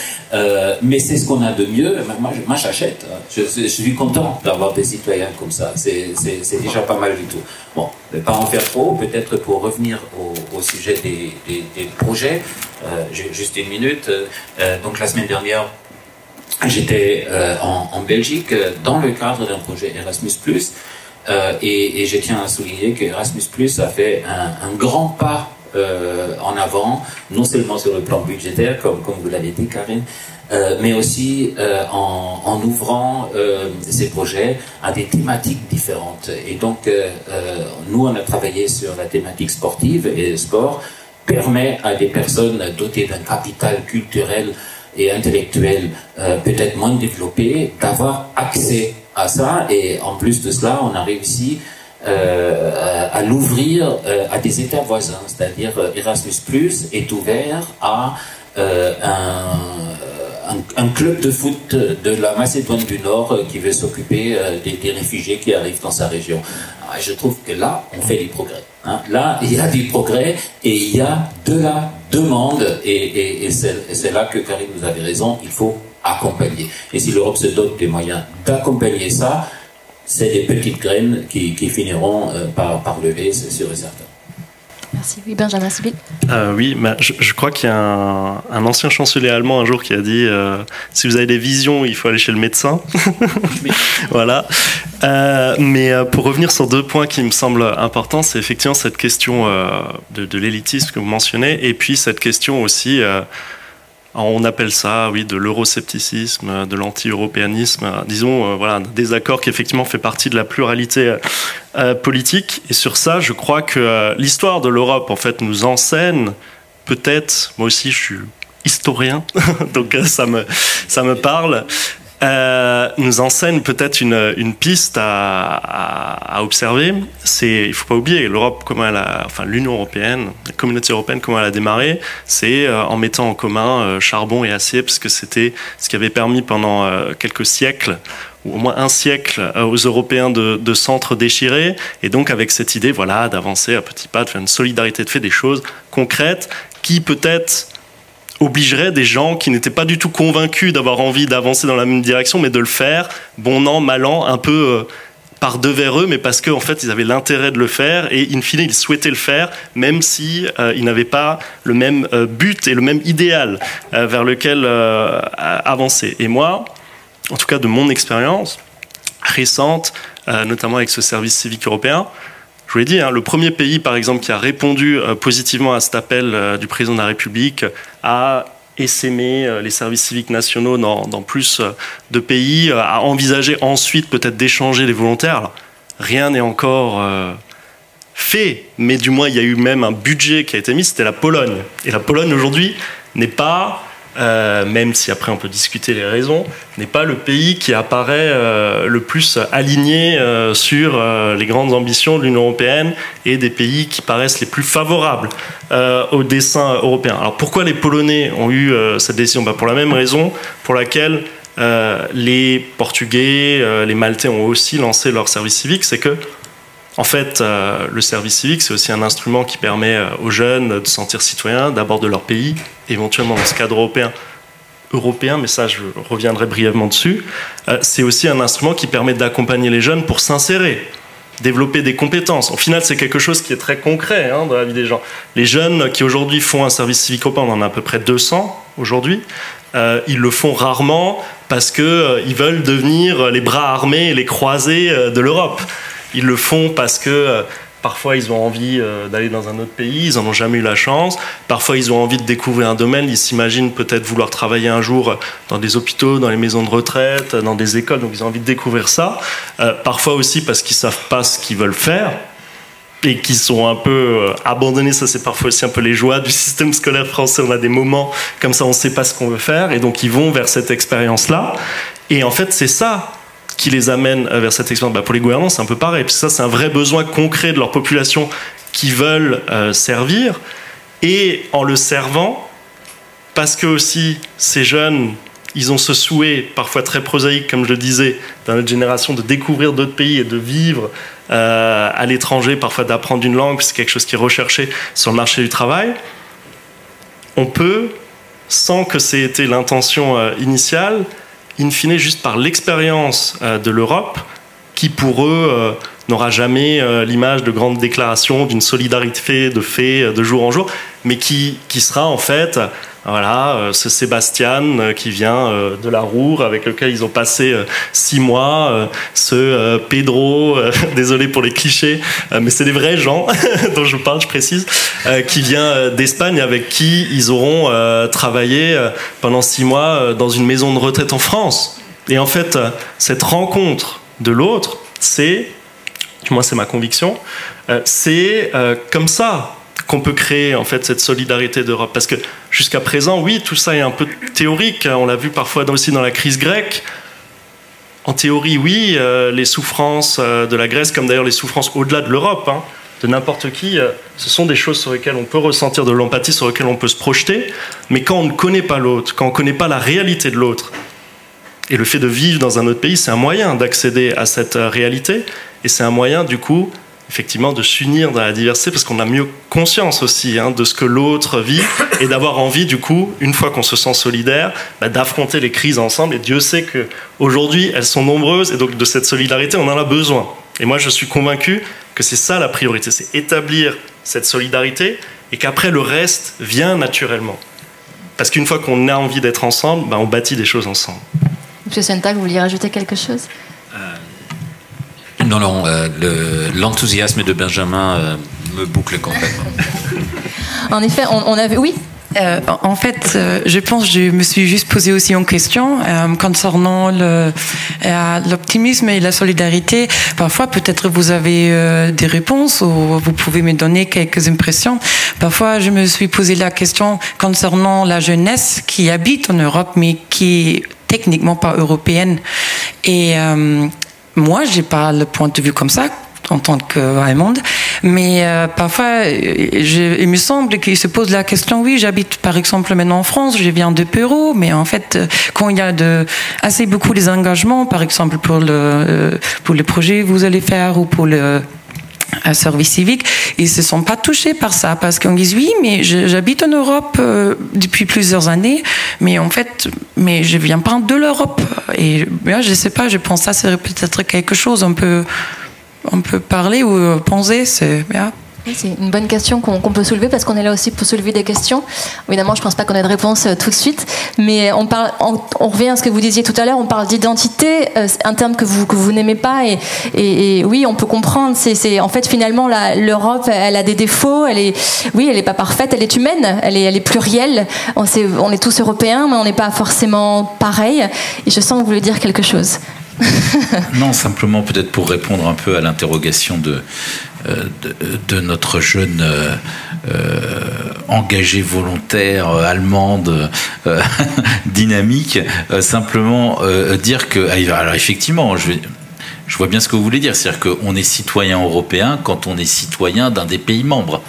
F: mais c'est ce qu'on a de mieux. Moi j'achète. Je suis content d'avoir des citoyens comme ça. C'est déjà pas mal du tout. Bon, ne pas en faire trop. Peut-être pour revenir au sujet des projets. J'ai juste une minute. Donc la semaine dernière, j'étais en Belgique dans le cadre d'un projet Erasmus+, et je tiens à souligner que Erasmus+ a fait un grand pas en avant, non seulement sur le plan budgétaire, comme vous l'avez dit Karine, mais aussi en ouvrant ces projets à des thématiques différentes. Et donc, nous, on a travaillé sur la thématique sportive, et le sport permet à des personnes dotées d'un capital culturel et intellectuelle peut-être moins développée d'avoir accès à ça. Et en plus de cela, on a réussi à l'ouvrir à des États voisins, c'est-à-dire Erasmus+ est ouvert à un club de foot de la Macédoine du Nord qui veut s'occuper des réfugiés qui arrivent dans sa région. Alors, je trouve que là, on fait des progrès. Hein. Là, il y a des progrès et il y a de la demande et c'est là que Karine, vous avez raison, il faut accompagner. Et si l'Europe se dote des moyens d'accompagner ça, c'est des petites graines qui finiront par lever, c'est sûr et certain.
B: Merci. Oui, Benjamin Sibille.
D: Oui, je crois qu'il y a un ancien chancelier allemand un jour qui a dit si vous avez des visions, il faut aller chez le médecin. Voilà. Mais pour revenir sur 2 points qui me semblent importants, c'est effectivement cette question de l'élitisme que vous mentionnez, et puis cette question aussi, on appelle ça, oui, de l'euroscepticisme, de l'anti-européanisme, disons, voilà, un désaccord qui effectivement fait partie de la pluralité politique. Et sur ça, je crois que l'histoire de l'Europe, en fait, nous enseigne peut-être, moi aussi je suis historien, donc ça me parle, nous enseigne peut-être une piste à observer. Il ne faut pas oublier, l'Europe, l'Union européenne, la communauté européenne, comment elle a démarré, c'est en mettant en commun charbon et acier, parce que c'était ce qui avait permis pendant quelques siècles, ou au moins un siècle, aux Européens de s'entre-déchirer, et donc avec cette idée, voilà, d'avancer à petits pas, de faire une solidarité, de faire des choses concrètes qui peut-être obligerait des gens qui n'étaient pas du tout convaincus d'avoir envie d'avancer dans la même direction, mais de le faire, bon an, mal an, un peu par devers eux, mais parce qu'en fait, ils avaient l'intérêt de le faire, et in fine, ils souhaitaient le faire, même si ils n'avaient pas le même but et le même idéal vers lequel avancer. Et moi, en tout cas de mon expérience récente, notamment avec ce service civique européen, je vous l'ai dit, hein, le premier pays, par exemple, qui a répondu positivement à cet appel du président de la République à essaimer les services civiques nationaux dans plus de pays, à envisager ensuite peut-être d'échanger les volontaires. Alors, rien n'est encore fait, mais du moins il y a eu même un budget qui a été mis, c'était la Pologne. Et la Pologne aujourd'hui n'est pas, même si après on peut discuter les raisons, n'est pas le pays qui apparaît le plus aligné sur les grandes ambitions de l'Union européenne et des pays qui paraissent les plus favorables au dessein européen. Alors pourquoi les Polonais ont eu cette décision ? Pour la même raison pour laquelle les Portugais, les Maltais ont aussi lancé leur service civique, c'est que en fait, le service civique, c'est aussi un instrument qui permet aux jeunes de se sentir citoyens, d'abord de leur pays, éventuellement dans ce cadre européen, mais ça, je reviendrai brièvement dessus. C'est aussi un instrument qui permet d'accompagner les jeunes pour s'insérer, développer des compétences. Au final, c'est quelque chose qui est très concret dans la vie des gens. Les jeunes qui aujourd'hui font un service civique européen, on en a à peu près 200 aujourd'hui, ils le font rarement parce qu'ils veulent devenir les bras armés et les croisés de l'Europe. Ils le font parce que parfois ils ont envie d'aller dans un autre pays, ils n'en ont jamais eu la chance. Parfois ils ont envie de découvrir un domaine, ils s'imaginent peut-être vouloir travailler un jour dans des hôpitaux, dans les maisons de retraite, dans des écoles, donc ils ont envie de découvrir ça. Parfois aussi parce qu'ils ne savent pas ce qu'ils veulent faire et qui sont un peu abandonnés. Ça, c'est parfois aussi un peu les joies du système scolaire français. On a des moments comme ça, on ne sait pas ce qu'on veut faire et donc ils vont vers cette expérience-là. Et en fait, c'est ça qui les amène vers cette expérience. Pour les gouvernants, c'est un peu pareil. Parce que ça, c'est un vrai besoin concret de leur population qui veulent servir. Et en le servant, parce que aussi, ces jeunes, ils ont ce souhait, parfois très prosaïque, comme je le disais, dans notre génération, de découvrir d'autres pays et de vivre à l'étranger, parfois d'apprendre une langue, c'est quelque chose qui est recherché sur le marché du travail. On peut, sans que c'est été l'intention initiale, in fine, juste par l'expérience de l'Europe, qui pour eux n'aura jamais l'image de grandes déclarations, d'une solidarité de fait de jour en jour, mais qui sera en fait, voilà, ce Sébastien qui vient de la Roure, avec lequel ils ont passé 6 mois, ce Pedro, désolé pour les clichés, mais c'est des vrais gens dont je parle, je précise, qui vient d'Espagne, avec qui ils auront travaillé pendant 6 mois dans une maison de retraite en France. Et en fait, cette rencontre de l'autre, c'est, du moins c'est ma conviction, c'est comme ça qu'on peut créer en fait cette solidarité d'Europe. Parce que jusqu'à présent, oui, tout ça est un peu théorique. On l'a vu parfois aussi dans la crise grecque. En théorie, oui, les souffrances de la Grèce, comme d'ailleurs les souffrances au-delà de l'Europe, hein, de n'importe qui, ce sont des choses sur lesquelles on peut ressentir de l'empathie, sur lesquelles on peut se projeter. Mais quand on ne connaît pas l'autre, quand on ne connaît pas la réalité de l'autre, et le fait de vivre dans un autre pays, c'est un moyen d'accéder à cette réalité, et c'est un moyen, du coup, effectivement, de s'unir dans la diversité, parce qu'on a mieux conscience aussi de ce que l'autre vit, et d'avoir envie, du coup, une fois qu'on se sent solidaire, d'affronter les crises ensemble. Et Dieu sait qu'aujourd'hui, elles sont nombreuses, et donc de cette solidarité, on en a besoin. Et moi, je suis convaincu que c'est ça la priorité, c'est établir cette solidarité, et qu'après, le reste vient naturellement. Parce qu'une fois qu'on a envie d'être ensemble, on bâtit des choses ensemble.
B: Monsieur Sonntag, vous vouliez rajouter quelque chose ?
F: Non, l'enthousiasme de Benjamin me boucle complètement.
B: En effet, on avait... Oui.
H: En fait, je pense que je me suis juste posé aussi une question concernant l'optimisme et la solidarité. Parfois, peut-être vous avez des réponses ou vous pouvez me donner quelques impressions. Parfois, je me suis posé la question concernant la jeunesse qui habite en Europe, mais qui est techniquement pas européenne. Et moi, j'ai pas le point de vue comme ça en tant qu'Allemande, mais parfois il me semble qu'il se pose la question, oui, j'habite par exemple maintenant en France, je viens de Pérou, mais en fait quand il y a assez beaucoup des engagements, par exemple pour le projet que vous allez faire ou pour le service civique, ils se sont pas touchés par ça, parce qu'on dit oui, mais j'habite en Europe depuis plusieurs années, mais en fait, je viens pas de l'Europe, et je sais pas, je pense que ça serait peut-être quelque chose on peut parler ou penser, c'est bien.
B: C'est une bonne question qu'on peut soulever, parce qu'on est là aussi pour soulever des questions. Évidemment, je ne pense pas qu'on ait de réponse tout de suite, mais on revient à ce que vous disiez tout à l'heure, on parle d'identité, un terme que vous n'aimez pas, et oui, on peut comprendre, en fait, finalement, l'Europe, elle a des défauts, elle est pas parfaite, elle est humaine, elle est plurielle, on est tous européens, mais on n'est pas forcément pareil, et je sens que vous voulez dire quelque chose.
A: Non, simplement peut-être pour répondre un peu à l'interrogation de notre jeune engagée volontaire allemande dynamique, simplement dire que, alors effectivement, je vois bien ce que vous voulez dire, c'est-à-dire qu'on est citoyen européen quand on est citoyen d'un des pays membres.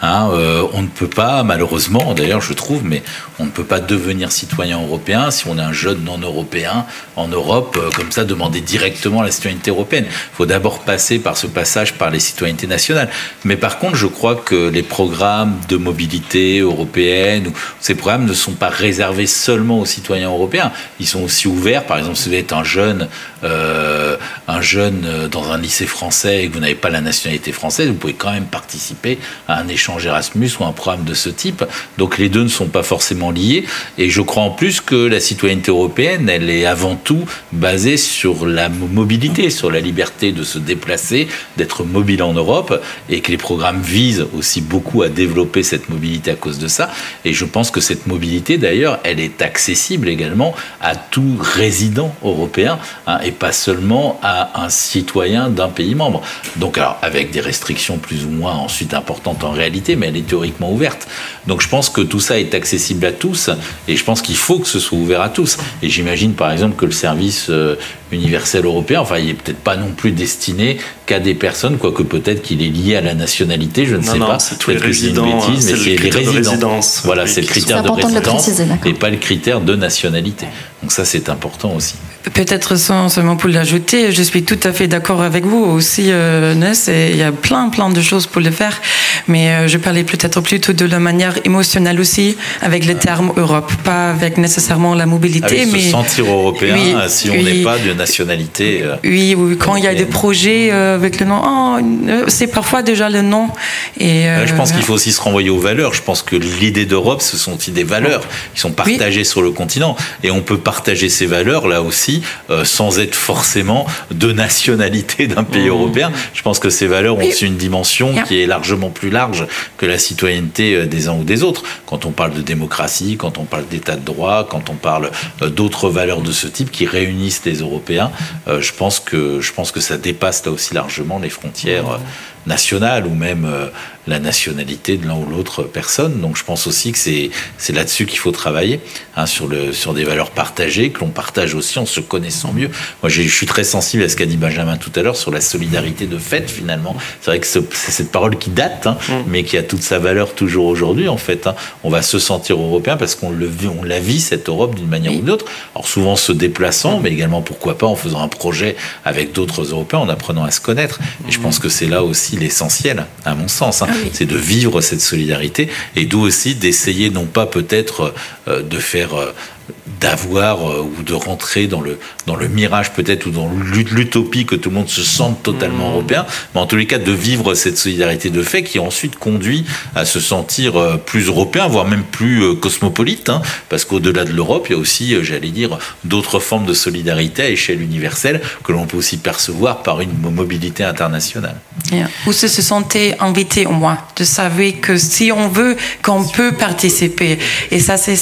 A: On ne peut pas, malheureusement, d'ailleurs je trouve, mais on ne peut pas devenir citoyen européen si on est un jeune non-européen en Europe, comme ça, demander directement la citoyenneté européenne. Il faut d'abord passer par ce passage par les citoyennetés nationales. Mais par contre, je crois que les programmes de mobilité européenne, ces programmes ne sont pas réservés seulement aux citoyens européens. Ils sont aussi ouverts, par exemple, si vous êtes un jeune dans un lycée français et que vous n'avez pas la nationalité française, vous pouvez quand même participer à un échange Erasmus ou un programme de ce type. Donc les deux ne sont pas forcément liés. Et je crois en plus que la citoyenneté européenne, elle est avant tout basée sur la mobilité, sur la liberté de se déplacer, d'être mobile en Europe, et que les programmes visent aussi beaucoup à développer cette mobilité à cause de ça. Et je pense que cette mobilité, d'ailleurs, elle est accessible également à tout résident européen, et pas seulement à un citoyen d'un pays membre. Donc alors, avec des restrictions plus ou moins ensuite importantes en réalité, mais elle est théoriquement ouverte. Donc je pense que tout ça est accessible à tous, et je pense qu'il faut que ce soit ouvert à tous. Et j'imagine par exemple que le service universel européen, il n'est peut-être pas non plus destiné qu'à des personnes, quoique peut-être qu'il est lié à la nationalité, je ne sais pas.
D: C'est tous les résidents, c'est
A: les résidents. Voilà, c'est le critère de résidence et pas le critère de nationalité. Donc ça, c'est important aussi.
H: Peut-être seulement pour l'ajouter, je suis tout à fait d'accord avec vous aussi, Ness, et il y a plein de choses pour le faire, mais je parlais peut-être plutôt de la manière émotionnelle aussi, avec le terme Europe, pas avec nécessairement la mobilité.
A: Avec
H: mais
A: se sentir européen, oui, si on n'est pas de nationalité.
H: Oui, quand il y a des projets avec le nom, c'est parfois déjà le nom. Et,
A: je pense qu'il faut aussi se renvoyer aux valeurs. Je pense que l'idée d'Europe, ce sont aussi des valeurs qui sont partagées sur le continent, et on peut partager ces valeurs là aussi sans être forcément de nationalité d'un pays européen. Je pense que ces valeurs ont aussi une dimension qui est largement plus large que la citoyenneté des uns ou des autres. Quand on parle de démocratie, quand on parle d'état de droit, quand on parle d'autres valeurs de ce type qui réunissent les Européens, je pense que ça dépasse là aussi largement les frontières nationale ou même la nationalité de l'un ou l'autre personne. Donc je pense aussi que c'est là-dessus qu'il faut travailler, hein, sur des valeurs partagées, que l'on partage aussi en se connaissant mieux. Moi, je suis très sensible à ce qu'a dit Benjamin tout à l'heure sur la solidarité de fait, finalement. C'est vrai que c'est cette parole qui date, hein, mais qui a toute sa valeur toujours aujourd'hui, en fait. Hein. On va se sentir européen parce qu'on la vit, cette Europe, d'une manière ou d'une autre. Alors souvent se déplaçant, mais également, pourquoi pas, en faisant un projet avec d'autres Européens, en apprenant à se connaître. Et je pense que c'est là aussi l'essentiel, à mon sens. Hein. C'est de vivre cette solidarité et d'où aussi d'essayer non pas peut-être de faire d'avoir ou de rentrer dans le mirage peut-être ou dans l'utopie que tout le monde se sente totalement européen, mais en tous les cas de vivre cette solidarité de fait qui ensuite conduit à se sentir plus européen, voire même plus cosmopolite, hein, parce qu'au-delà de l'Europe, il y a aussi, j'allais dire, d'autres formes de solidarité à échelle universelle que l'on peut aussi percevoir par une mobilité internationale.
H: Vous se sentez invité au moins, de savoir que si on veut, qu'on peut participer. Et ça, c'est...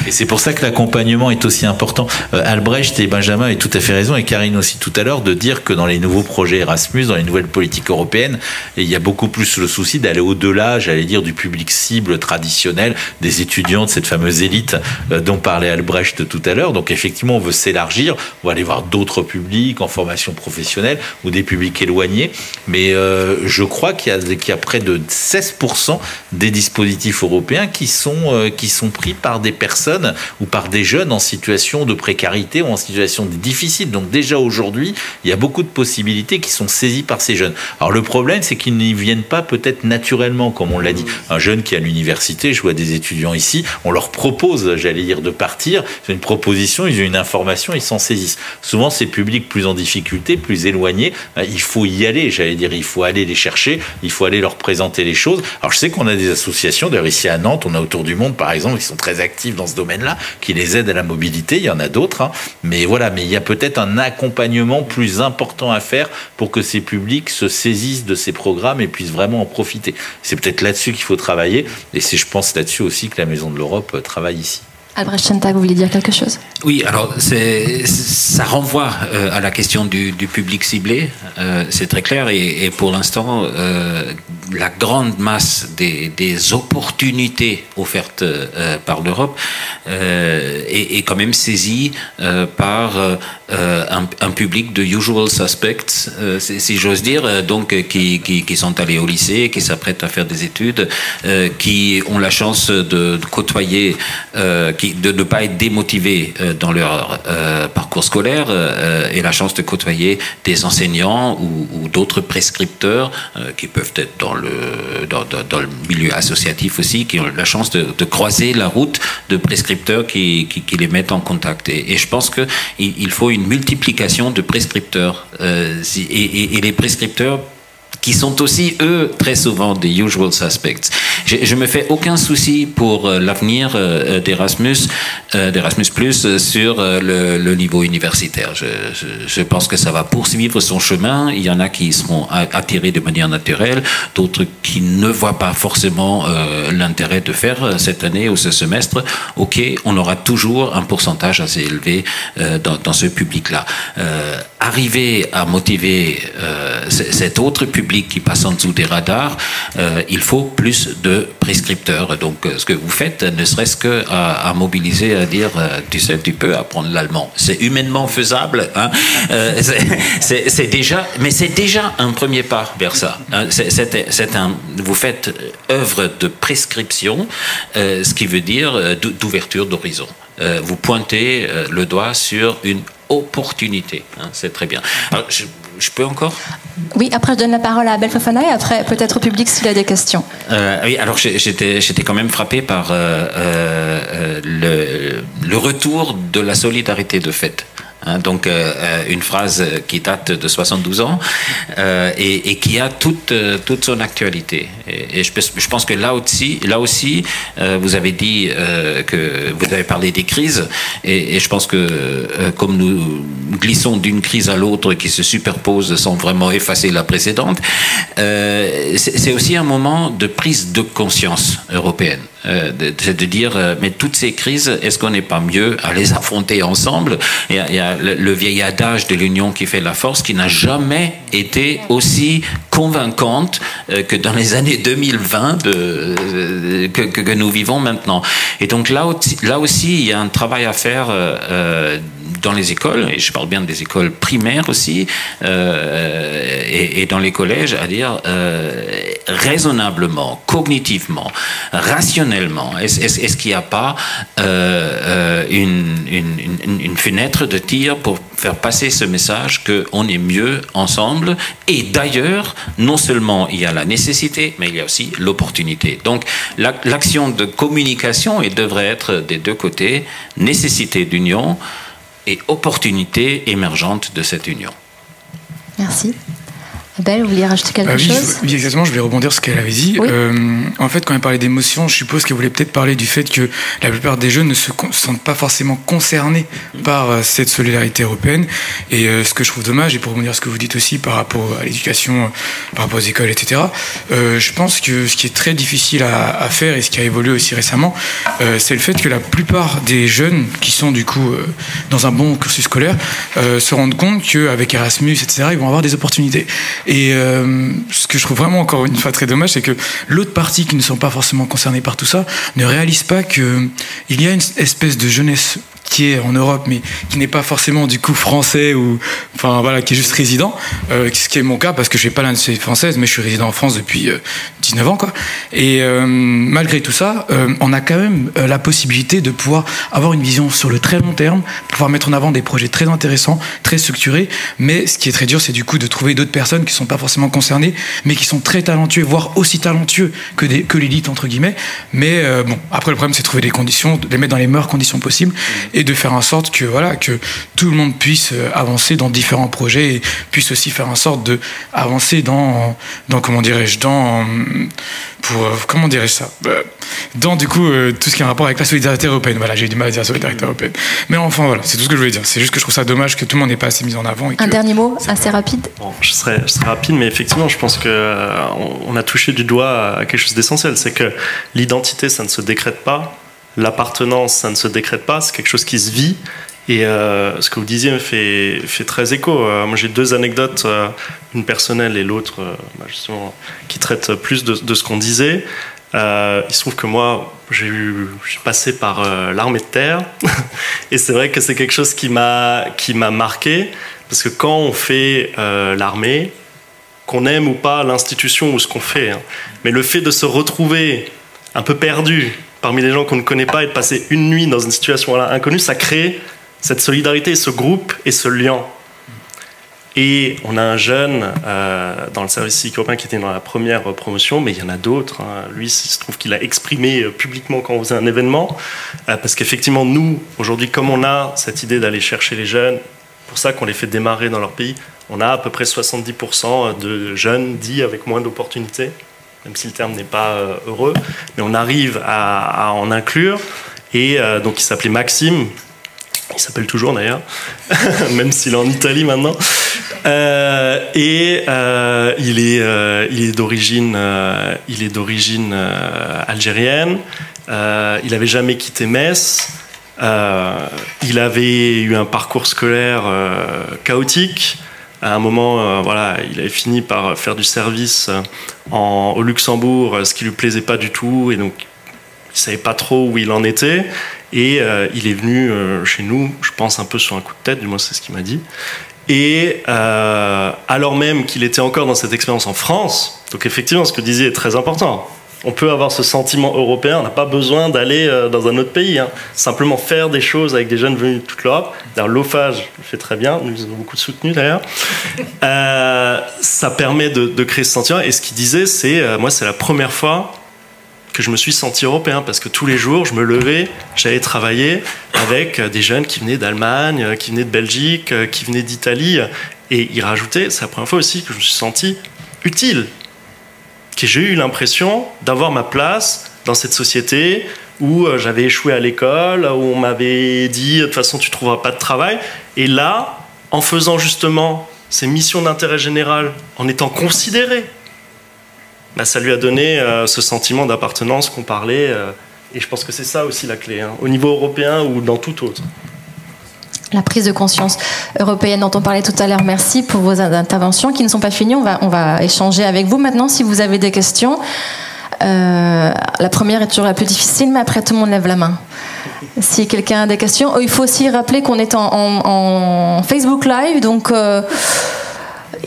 H: Et
A: c'est pour ça que l'accompagnement est aussi important. Albrecht et Benjamin avaient tout à fait raison, et Karine aussi tout à l'heure, de dire que dans les nouveaux projets Erasmus, dans les nouvelles politiques européennes, il y a beaucoup plus le souci d'aller au-delà, j'allais dire, du public cible traditionnel, des étudiants, de cette fameuse élite dont parlait Albrecht tout à l'heure. Donc effectivement, on veut s'élargir, on va aller voir d'autres publics en formation professionnelle ou des publics éloignés. Mais je crois qu'il y a près de 16% des dispositifs européens qui sont pris par des personnes ou par des jeunes en situation de précarité ou en situation difficile. Donc déjà aujourd'hui, il y a beaucoup de possibilités qui sont saisies par ces jeunes. Alors le problème, c'est qu'ils n'y viennent pas peut-être naturellement, comme on l'a dit. Un jeune qui est à l'université, je vois des étudiants ici, on leur propose, j'allais dire, de partir. C'est une proposition, ils ont une information, ils s'en saisissent. Souvent, ces publics plus en difficulté, plus éloignés, il faut y aller, j'allais dire, il faut aller les chercher, il faut aller leur présenter les choses. Alors je sais qu'on a des associations, d'ailleurs ici à Nantes, on a Autour du Monde par exemple, qui sont très actifs dans ce domaine-là, qui les aident à la mobilité, il y en a d'autres, hein. Mais voilà, mais il y a peut-être un accompagnement plus important à faire pour que ces publics se saisissent de ces programmes et puissent vraiment en profiter. C'est peut-être là-dessus qu'il faut travailler, et c'est, je pense, là-dessus aussi que la Maison de l'Europe travaille ici.
B: Albrecht Schoentag, vous voulez dire quelque chose?
F: Oui, alors ça renvoie à la question du public ciblé, c'est très clair, et pour l'instant, la grande masse des opportunités offertes par l'Europe est quand même saisie par un public de usual suspects, si j'ose dire, donc qui sont allés au lycée, qui s'apprêtent à faire des études, qui ont la chance de côtoyer, de ne pas être démotivés dans leur parcours scolaire, et la chance de côtoyer des enseignants ou d'autres prescripteurs qui peuvent être dans le milieu associatif aussi, qui ont la chance de croiser la route de prescripteurs qui les mettent en contact. Et je pense qu'il faut une multiplication de prescripteurs, et les prescripteurs qui sont aussi, eux, très souvent des usual suspects. Je me fais aucun souci pour l'avenir d'Erasmus Plus sur le niveau universitaire. Je pense que ça va poursuivre son chemin. Il y en a qui seront attirés de manière naturelle, d'autres qui ne voient pas forcément l'intérêt de faire cette année ou ce semestre. Ok, on aura toujours un pourcentage assez élevé dans ce public-là. Arriver à motiver cet autre public qui passe en dessous des radars, il faut plus de prescripteurs. Donc ce que vous faites, ne serait-ce qu'à mobiliser, à dire tu sais, tu peux apprendre l'allemand. C'est humainement faisable, hein. C'est déjà un premier pas vers ça. Vous faites œuvre de prescription, ce qui veut dire d'ouverture d'horizon. Vous pointez le doigt sur une opportunité, hein, c'est très bien. Alors, je peux encore?
B: Oui, après je donne la parole à Abel Fofana et après peut-être au public s'il a des questions.
F: Oui, alors j'étais quand même frappé par le retour de la solidarité de fait. Hein, donc une phrase qui date de 72 ans et qui a toute son actualité. Et je pense que là aussi, vous avez dit que vous avez parlé des crises, et je pense que comme nous glissons d'une crise à l'autre qui se superpose sans vraiment effacer la précédente, c'est aussi un moment de prise de conscience européenne. c'est de dire, mais toutes ces crises, est-ce qu'on n'est pas mieux à les affronter ensemble? Il y a le vieil adage de l'union qui fait la force, qui n'a jamais été aussi convaincante que dans les années 2020 que nous vivons maintenant. Et donc là aussi, il y a un travail à faire dans les écoles, et je parle bien des écoles primaires aussi, et dans les collèges, à dire raisonnablement, cognitivement, rationnellement, est-ce qu'il n'y a pas une fenêtre de tir pour faire passer ce message qu'on est mieux ensemble? Et d'ailleurs, non seulement il y a la nécessité, mais il y a aussi l'opportunité. Donc l'action de communication, elle devrait être des deux côtés, nécessité d'union et opportunité émergente de cette union.
B: Merci. Abel, vous vouliez rajouter quelque chose?
X: Oui, exactement, je voulais rebondir sur ce qu'elle avait dit.
B: Oui.
X: En fait, quand elle parlait d'émotion, je suppose qu'elle voulait peut-être parler du fait que la plupart des jeunes ne se sentent pas forcément concernés par cette solidarité européenne. Et ce que je trouve dommage, et pour rebondir sur ce que vous dites aussi par rapport à l'éducation, par rapport aux écoles, etc., je pense que ce qui est très difficile à faire, et ce qui a évolué aussi récemment, c'est le fait que la plupart des jeunes qui sont du coup dans un bon cursus scolaire se rendent compte qu'avec Erasmus, etc., ils vont avoir des opportunités. Et ce que je trouve vraiment encore une fois très dommage, c'est que l'autre partie qui ne sont pas forcément concernés par tout ça ne réalise pas qu'il y a une espèce de jeunesse qui est en Europe, mais qui n'est pas forcément du coup français ou enfin voilà, qui est juste résident, ce qui est mon cas parce que je n'ai pas la nationalité française, mais je suis résident en France depuis 19 ans quoi. Et malgré tout ça, on a quand même la possibilité de pouvoir avoir une vision sur le très long terme, pouvoir mettre en avant des projets très intéressants, très structurés. Mais ce qui est très dur, c'est du coup de trouver d'autres personnes qui sont pas forcément concernées, mais qui sont très talentueux, voire aussi talentueux que l'élite entre guillemets. Mais bon, après le problème, c'est de trouver des conditions, de les mettre dans les meilleures conditions possibles. Et de faire en sorte que voilà, que tout le monde puisse avancer dans différents projets et puisse aussi faire en sorte de avancer dans comment dirais-je, comment dirais-je ça, dans du coup tout ce qui a un rapport avec la solidarité européenne. Voilà, j'ai eu du mal à dire solidarité européenne, mais enfin voilà, c'est tout ce que je voulais dire. C'est juste que je trouve ça dommage que tout le monde n'ait pas assez mis en avant.
B: Un dernier mot assez rapide.
D: Bon, je serai rapide, mais effectivement, je pense que on a touché du doigt à quelque chose d'essentiel, c'est que l'identité, ça ne se décrète pas. L'appartenance, ça ne se décrète pas, c'est quelque chose qui se vit. Et ce que vous disiez me fait très écho. Moi, j'ai deux anecdotes, une personnelle et l'autre, justement, qui traitent plus de ce qu'on disait. Il se trouve que moi, je suis passé par l'armée de terre, et c'est vrai que c'est quelque chose qui m'a marqué, parce que quand on fait l'armée, qu'on aime ou pas l'institution ou ce qu'on fait, hein, mais le fait de se retrouver un peu perdu parmi les gens qu'on ne connaît pas et de passer une nuit dans une situation inconnue, ça crée cette solidarité, ce groupe et ce lien. Et on a un jeune dans le service civique européen qui était dans la première promotion, mais il y en a d'autres. Hein. Lui, il se trouve qu'il a exprimé publiquement quand on faisait un événement, parce qu'effectivement, nous, aujourd'hui, comme on a cette idée d'aller chercher les jeunes, pour ça qu'on les fait démarrer dans leur pays, on a à peu près 70% de jeunes dits avec moins d'opportunités, même si le terme n'est pas heureux, mais on arrive à en inclure. Et donc il s'appelait Maxime, il s'appelle toujours d'ailleurs, même s'il est en Italie maintenant. Il est d'origine algérienne. Il n'avait jamais quitté Metz. Il avait eu un parcours scolaire chaotique. À un moment, voilà, il avait fini par faire du service au Luxembourg, ce qui lui plaisait pas du tout, et donc il savait pas trop où il en était. Et il est venu chez nous, je pense un peu sur un coup de tête, du moins c'est ce qu'il m'a dit. Et alors même qu'il était encore dans cette expérience en France, donc effectivement, ce que vous disiez est très important. On peut avoir ce sentiment européen, on n'a pas besoin d'aller dans un autre pays. Hein. Simplement faire des choses avec des jeunes venus de toute l'Europe. D'ailleurs, l'OFAGE le fait très bien, nous avons beaucoup soutenu d'ailleurs. Ça permet de créer ce sentiment. Et ce qu'il disait, c'est moi, c'est la première fois que je me suis senti européen, parce que tous les jours, je me levais, j'allais travailler avec des jeunes qui venaient d'Allemagne, qui venaient de Belgique, qui venaient d'Italie. Et il rajoutait, c'est la première fois aussi que je me suis senti utile. Que j'ai eu l'impression d'avoir ma place dans cette société où j'avais échoué à l'école, où on m'avait dit de toute façon tu ne trouveras pas de travail. Et là, en faisant justement ces missions d'intérêt général, en étant considéré, bah, ça lui a donné ce sentiment d'appartenance qu'on parlait Et je pense que c'est ça aussi la clé, hein, au niveau européen ou dans tout autre.
B: La prise de conscience européenne dont on parlait tout à l'heure. Merci pour vos interventions qui ne sont pas finies. On va échanger avec vous maintenant si vous avez des questions. La première est toujours la plus difficile, mais après tout le monde lève la main. Si quelqu'un a des questions, il faut aussi rappeler qu'on est en Facebook Live, donc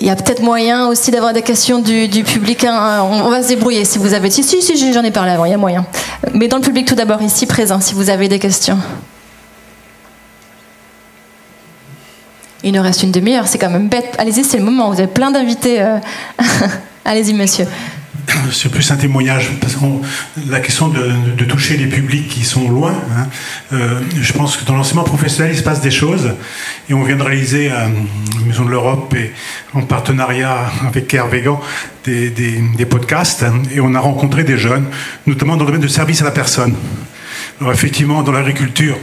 B: il y a peut-être moyen aussi d'avoir des questions du public. Hein. On va se débrouiller si vous avez... Si, j'en ai parlé avant, il y a moyen. Mais dans le public tout d'abord, ici présent, si vous avez des questions. Il nous reste une demi-heure, c'est quand même bête. Allez-y, c'est le moment, vous avez plein d'invités. Allez-y, monsieur.
J: C'est plus un témoignage, parce que la question de toucher les publics qui sont loin, hein, je pense que dans l'enseignement professionnel, il se passe des choses, et on vient de réaliser à la Maison de l'Europe, et en partenariat avec Care Vegan, des podcasts, hein, et on a rencontré des jeunes, notamment dans le domaine de service à la personne. Alors effectivement, dans l'agriculture,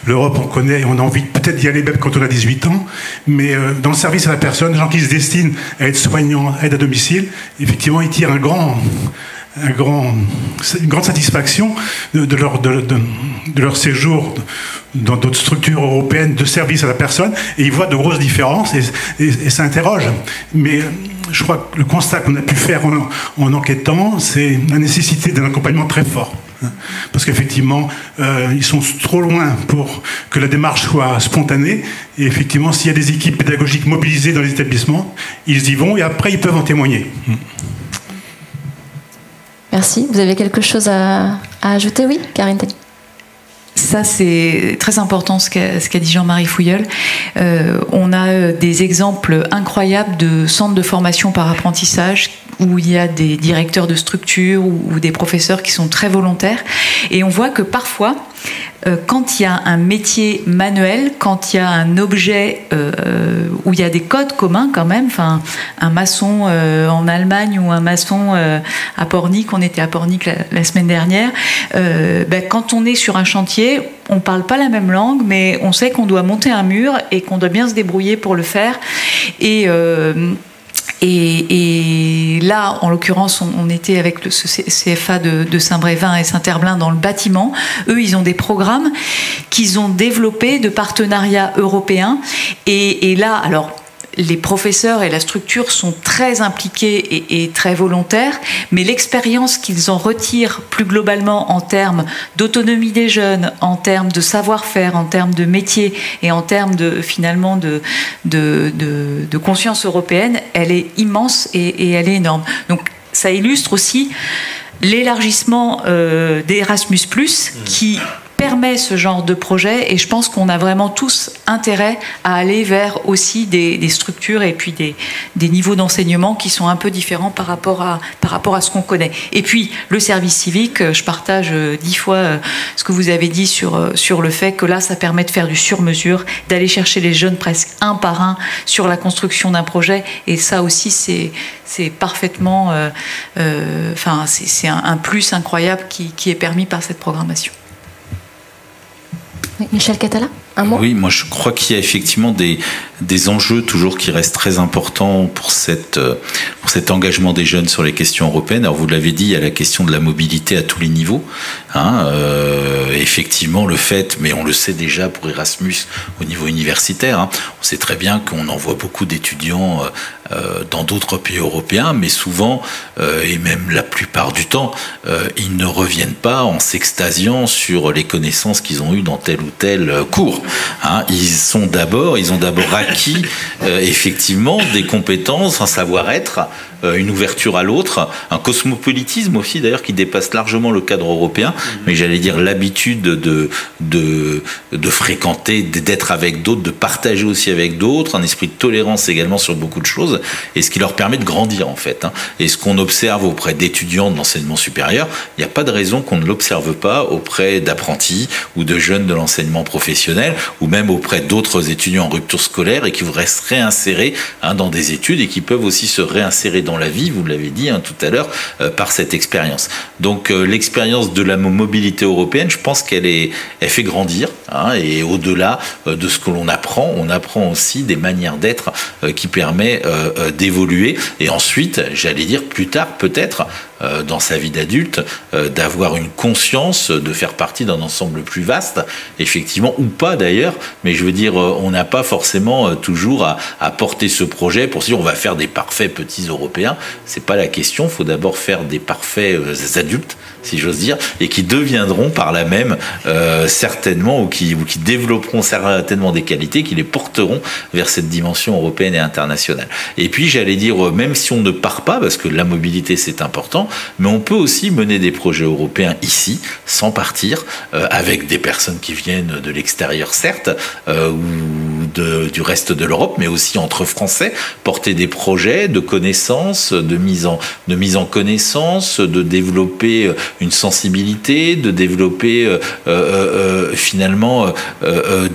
J: l'Europe, on connaît, on a envie peut-être d'y aller même quand on a 18 ans, mais dans le service à la personne, les gens qui se destinent à être soignants, aide à domicile, effectivement, ils tirent une grande satisfaction de leur séjour dans d'autres structures européennes de service à la personne, et ils voient de grosses différences, et ça interroge. Mais je crois que le constat qu'on a pu faire en enquêtant, c'est la nécessité d'un accompagnement très fort. Parce qu'effectivement, ils sont trop loin pour que la démarche soit spontanée. Et effectivement, s'il y a des équipes pédagogiques mobilisées dans les établissements, ils y vont et après, ils peuvent en témoigner.
B: Merci. Vous avez quelque chose à ajouter? Oui, Karine.
I: Ça, c'est très important ce qu'a dit Jean-Marie Fouilleul. On a des exemples incroyables de centres de formation par apprentissage où il y a des directeurs de structure ou des professeurs qui sont très volontaires. Et on voit que parfois, quand il y a un métier manuel, quand il y a un objet où il y a des codes communs quand même, enfin un maçon en Allemagne ou un maçon à Pornic, on était à Pornic la semaine dernière, quand on est sur un chantier, on ne parle pas la même langue, mais on sait qu'on doit monter un mur et qu'on doit bien se débrouiller pour le faire. Et là, en l'occurrence, on était avec le CFA de Saint-Brévin et Saint-Herblain dans le bâtiment. Eux, ils ont des programmes qu'ils ont développés de partenariats européens. Et là, alors, les professeurs et la structure sont très impliqués et très volontaires, mais l'expérience qu'ils en retirent plus globalement en termes d'autonomie des jeunes, en termes de savoir-faire, en termes de métier et en termes finalement de conscience européenne, elle est immense et elle est énorme. Donc ça illustre aussi l'élargissement d'Erasmus+, qui permet ce genre de projet, et je pense qu'on a vraiment tous intérêt à aller vers aussi des structures et puis des niveaux d'enseignement qui sont un peu différents par rapport à ce qu'on connaît. Et puis le service civique, je partage 10 fois ce que vous avez dit sur le fait que là ça permet de faire du sur-mesure, d'aller chercher les jeunes presque un par un sur la construction d'un projet, et ça aussi c'est parfaitement c'est un plus incroyable qui est permis par cette programmation.
B: Michel Catala, un mot?
A: Oui, moi je crois qu'il y a effectivement des enjeux toujours qui restent très importants pour cet engagement des jeunes sur les questions européennes. Alors vous l'avez dit, il y a la question de la mobilité à tous les niveaux. Effectivement, le fait, mais on le sait déjà pour Erasmus au niveau universitaire, on sait très bien qu'on envoie beaucoup d'étudiants dans d'autres pays européens, mais souvent, et même la plupart du temps, ils ne reviennent pas en s'extasiant sur les connaissances qu'ils ont eues dans tel ou tel cours. Ils ont d'abord acquis effectivement des compétences, un savoir-être, une ouverture à l'autre, un cosmopolitisme aussi d'ailleurs qui dépasse largement le cadre européen, mais j'allais dire l'habitude de fréquenter, d'être avec d'autres, de partager aussi avec d'autres, un esprit de tolérance également sur beaucoup de choses, et ce qui leur permet de grandir en fait. Et ce qu'on observe auprès d'étudiants de l'enseignement supérieur, il n'y a pas de raison qu'on ne l'observe pas auprès d'apprentis ou de jeunes de l'enseignement professionnel. professionnelle ou même auprès d'autres étudiants en rupture scolaire et qui voudraient se réinsérer dans des études et qui peuvent aussi se réinsérer dans la vie, vous l'avez dit tout à l'heure, par cette expérience. Donc l'expérience de la mobilité européenne, je pense elle fait grandir et au-delà de ce que l'on apprend, on apprend aussi des manières d'être qui permet d'évoluer et ensuite, j'allais dire plus tard peut-être, dans sa vie d'adulte, d'avoir une conscience de faire partie d'un ensemble plus vaste, effectivement, ou pas d'ailleurs, mais je veux dire, on n'a pas forcément toujours à porter ce projet pour se dire on va faire des parfaits petits Européens. C'est pas la question, il faut d'abord faire des parfaits adultes, si j'ose dire, et qui deviendront par là même certainement, ou qui développeront certainement des qualités qui les porteront vers cette dimension européenne et internationale. Et puis j'allais dire, même si on ne part pas, parce que la mobilité c'est important, mais on peut aussi mener des projets européens ici, sans partir, avec des personnes qui viennent de l'extérieur certes, ou du reste de l'Europe, mais aussi entre Français, porter des projets de connaissances, de mise en connaissance, de développer une sensibilité, de développer finalement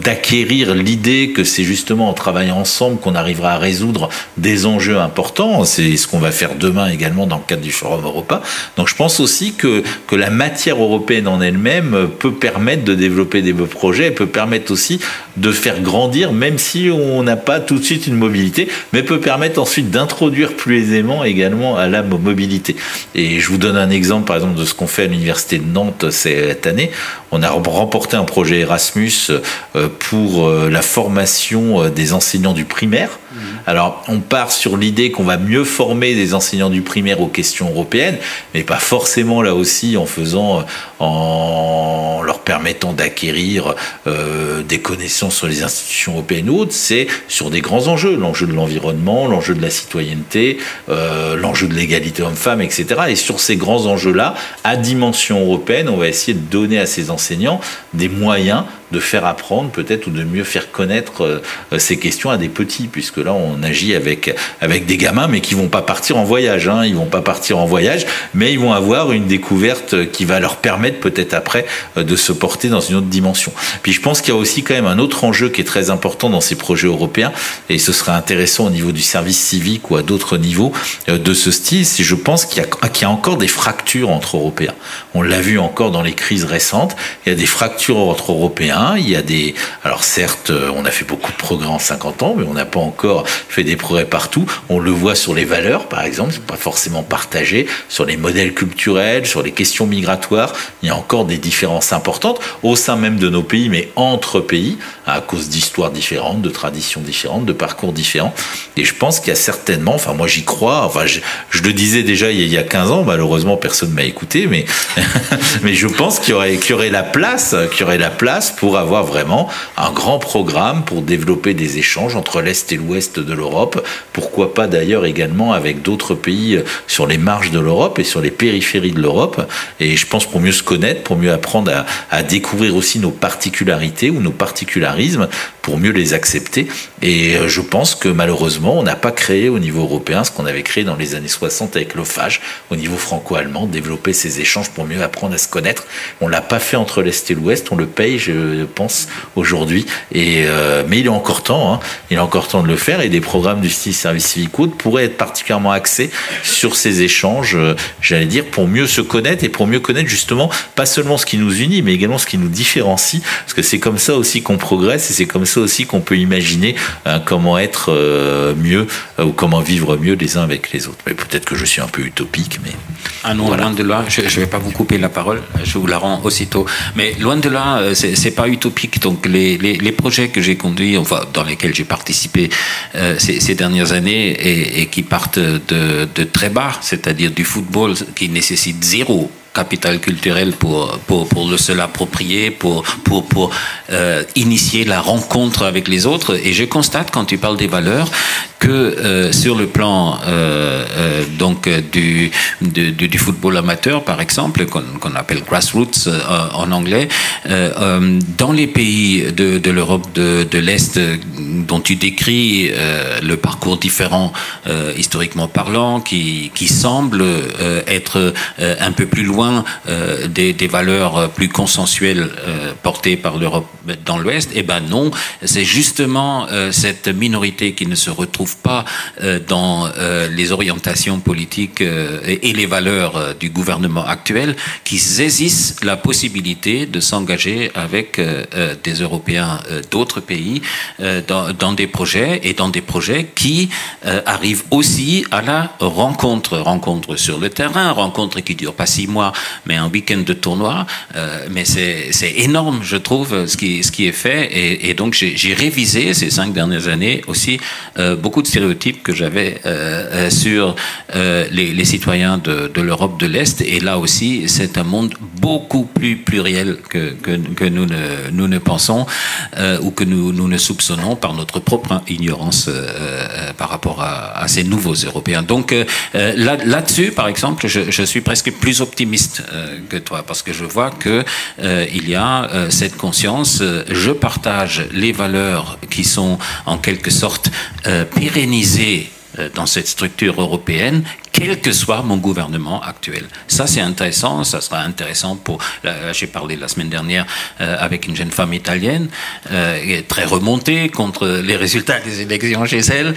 A: d'acquérir l'idée que c'est justement en travaillant ensemble qu'on arrivera à résoudre des enjeux importants. C'est ce qu'on va faire demain également dans le cadre du Forum Europa. Donc je pense aussi que la matière européenne en elle-même peut permettre de développer des beaux projets, peut permettre aussi de faire grandir, même si on n'a pas tout de suite une mobilité, mais peut permettre ensuite d'introduire plus aisément également à la mobilité. Et je vous donne un exemple, par exemple, de ce qu'on fait à l'Université de Nantes cette année. On a remporté un projet Erasmus pour la formation des enseignants du primaire. Alors, on part sur l'idée qu'on va mieux former des enseignants du primaire aux questions européennes, mais pas forcément là aussi en leur permettant d'acquérir des connaissances sur les institutions européennes ou autres. C'est sur des grands enjeux, l'enjeu de l'environnement, l'enjeu de la citoyenneté, l'enjeu de l'égalité homme-femme, etc. Et sur ces grands enjeux-là, à dimension européenne, on va essayer de donner à ces enseignants des moyens de faire apprendre peut-être ou de mieux faire connaître ces questions à des petits, puisque là on agit avec des gamins mais qui vont pas partir en voyage, ils vont pas partir en voyage, mais ils vont avoir une découverte qui va leur permettre peut-être après de se porter dans une autre dimension. Puis je pense qu'il y a aussi quand même un autre enjeu qui est très important dans ces projets européens, et ce serait intéressant au niveau du service civique ou à d'autres niveaux de ce style, c'est je pense qu'il y a encore des fractures entre Européens. On l'a vu encore dans les crises récentes, il y a des fractures entre Européens. Il y a alors certes, on a fait beaucoup de progrès en 50 ans, mais on n'a pas encore fait des progrès partout. On le voit sur les valeurs, par exemple, c'est pas forcément partagé, sur les modèles culturels, sur les questions migratoires. Il y a encore des différences importantes au sein même de nos pays, mais entre pays, à cause d'histoires différentes, de traditions différentes, de parcours différents. Et je pense qu'il y a certainement, enfin moi j'y crois, je le disais déjà il y a 15 ans, malheureusement personne ne m'a écouté, mais je pense qu'il y aurait la place pour avoir vraiment un grand programme pour développer des échanges entre l'Est et l'Ouest de l'Europe. Pourquoi pas d'ailleurs également avec d'autres pays sur les marges de l'Europe et sur les périphéries de l'Europe. Et je pense pour mieux se connaître, pour mieux apprendre à découvrir aussi nos particularités ou nos particularismes, pour mieux les accepter. Et je pense que malheureusement, on n'a pas créé au niveau européen ce qu'on avait créé dans les années 60 avec l'OFAGE, au niveau franco-allemand, développer ces échanges pour mieux apprendre à se connaître. On l'a pas fait entre l'Est et l'Ouest, on le paye, je pense, aujourd'hui. Mais il est encore temps, il est encore temps de le faire, et des programmes du style service civique ou autre pourraient être particulièrement axés sur ces échanges, j'allais dire, pour mieux se connaître et pour mieux connaître justement, pas seulement ce qui nous unit, mais également ce qui nous différencie, parce que c'est comme ça aussi qu'on progresse, et c'est comme ça aussi qu'on peut imaginer comment être mieux, ou comment vivre mieux les uns avec les autres. Mais peut-être que je suis un peu utopique, mais...
F: Ah non, voilà. Loin de là, je ne vais pas vous couper la parole, je vous la rends aussitôt. Mais loin de là, c'est pas utopique. Donc les projets que j'ai conduits, enfin dans lesquels j'ai participé ces dernières années, et qui partent de très bas, c'est-à-dire du football qui nécessite zéro capital culturel pour se l'approprier, pour initier la rencontre avec les autres. Et je constate, quand tu parles des valeurs, que sur le plan donc du football amateur, par exemple, qu'on appelle grassroots en anglais, dans les pays de l'Europe de l'Est dont tu décris le parcours différent historiquement parlant, qui semble être un peu plus loin loin des valeurs plus consensuelles portées par l'Europe dans l'Ouest. Eh ben non, c'est justement cette minorité qui ne se retrouve pas dans les orientations politiques et les valeurs du gouvernement actuel qui saisissent la possibilité de s'engager avec des Européens d'autres pays dans des projets qui arrivent aussi à la rencontre sur le terrain, rencontre qui dure pas 6 mois, mais un week-end de tournoi. Mais c'est énorme, je trouve, ce qui est fait. Et donc j'ai révisé ces 5 dernières années aussi beaucoup de stéréotypes que j'avais sur les citoyens de l'Europe de l'Est. Et là aussi, c'est un monde beaucoup plus pluriel que nous ne pensons ou que nous ne soupçonnons par notre propre ignorance par rapport à ces nouveaux Européens. Donc là-dessus, par exemple, je suis presque plus optimiste que toi, parce que je vois que il y a cette conscience. Je partage les valeurs qui sont en quelque sorte pérennisées dans cette structure européenne, quel que soit mon gouvernement actuel. Ça, c'est intéressant. Ça sera intéressant pour... J'ai parlé la semaine dernière avec une jeune femme italienne très remontée contre les résultats des élections chez elle,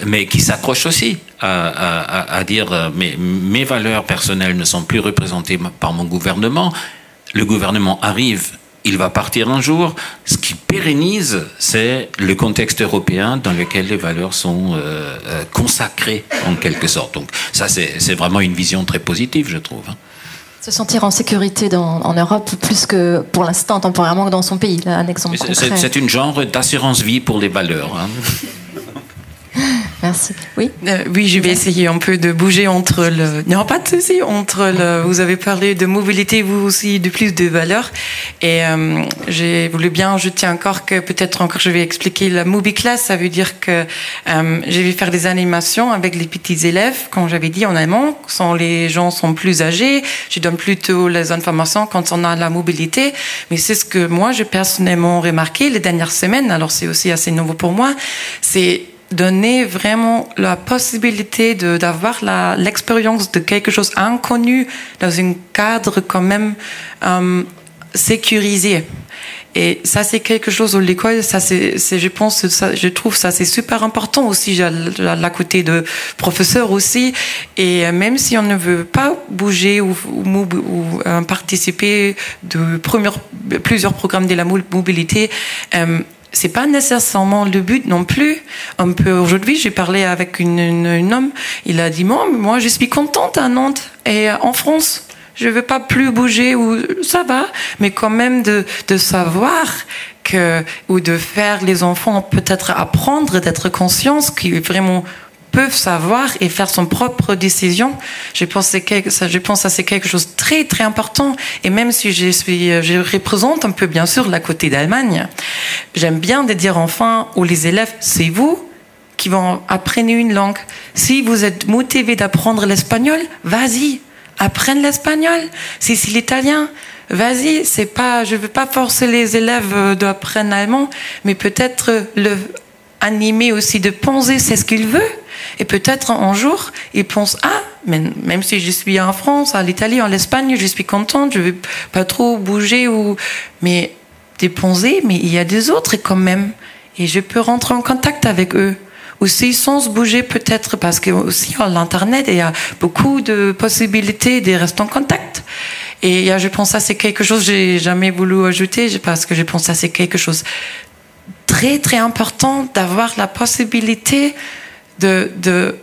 F: mais qui s'accroche aussi à dire mes valeurs personnelles ne sont plus représentées par mon gouvernement. Le gouvernement arrive, il va partir un jour. Ce qui pérennise, c'est le contexte européen dans lequel les valeurs sont consacrées, en quelque sorte. Donc ça, c'est vraiment une vision très positive, je trouve.
B: Se sentir en sécurité en Europe, plus que pour l'instant, temporairement, que dans son pays. Là, un exemple concret.
F: C'est une genre d'assurance vie pour les valeurs. Hein.
B: Merci. Oui.
H: Oui, je vais essayer un peu de bouger entre le. Non, pas de souci. Vous avez parlé de mobilité, vous aussi, de plus de valeurs. Et j'ai voulu bien ajouter encore que peut-être encore je vais expliquer la MobiClass. Ça veut dire que je vais faire des animations avec les petits élèves, comme j'avais dit en allemand. Quand les gens sont plus âgés, je donne plutôt les informations quand on a la mobilité. Mais c'est ce que moi, j'ai personnellement remarqué les dernières semaines. Alors c'est aussi assez nouveau pour moi. C'est donner vraiment la possibilité d'avoir l'expérience de quelque chose inconnu dans un cadre quand même sécurisé. Et ça, c'est quelque chose où l'école, je trouve ça, c'est super important aussi, à côté de professeurs aussi. Et même si on ne veut pas bouger ou participer de plusieurs programmes de la mobilité, c'est pas nécessairement le but non plus. Aujourd'hui, j'ai parlé avec un homme, il a dit, moi, je suis contente à Nantes et en France. Je veux pas plus bouger ou ça va, mais quand même de savoir ou de faire les enfants peut-être apprendre, d'être conscients qu'ils vraiment peuvent savoir et faire son propre décision. Je pense que c'est quelque chose de très très important. Et même si je représente un peu bien sûr la côté d'Allemagne, j'aime bien de dire enfin aux les élèves, c'est vous qui vont apprendre une langue. Si vous êtes motivé d'apprendre l'espagnol, vas-y, apprenne l'espagnol. Si c'est l'italien, vas-y. Je veux pas forcer les élèves d'apprendre l'allemand, mais peut-être animer aussi de penser c'est ce qu'il veut. Et peut-être un jour, ils pensent, mais même si je suis en France, à l'Italie, en Espagne, je suis contente, je ne veux pas trop bouger, mais de penser, mais il y a des autres quand même. Et je peux rentrer en contact avec eux. Aussi sans bouger peut-être, parce que aussi à l'Internet, il y a beaucoup de possibilités de rester en contact. Et je pense que c'est quelque chose que j'ai jamais voulu ajouter, parce que je pense que c'est quelque chose très très important d'avoir la possibilité de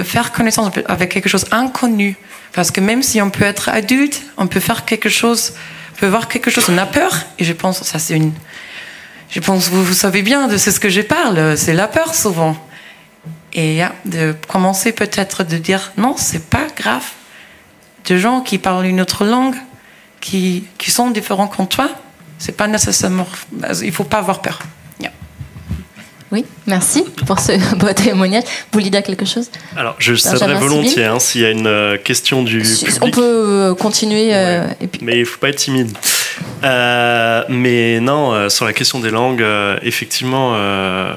H: faire connaissance avec quelque chose inconnu. Parce que même si on peut être adulte, on peut faire quelque chose, on peut voir quelque chose, on a peur. Et je pense que ça c'est je pense que vous savez bien de ce que je parle, c'est la peur souvent. Et de commencer peut-être de dire non, c'est pas grave. Des gens qui parlent une autre langue, qui sont différents que toi, c'est pas nécessairement. Il faut pas avoir peur.
B: Oui, merci pour ce beau témoignage. Vous voulez dire quelque chose?
D: Alors, je céderai volontiers s'il y a une question du public.
B: On peut continuer.
D: Et puis... Mais il ne faut pas être timide. Mais non, sur la question des langues, effectivement,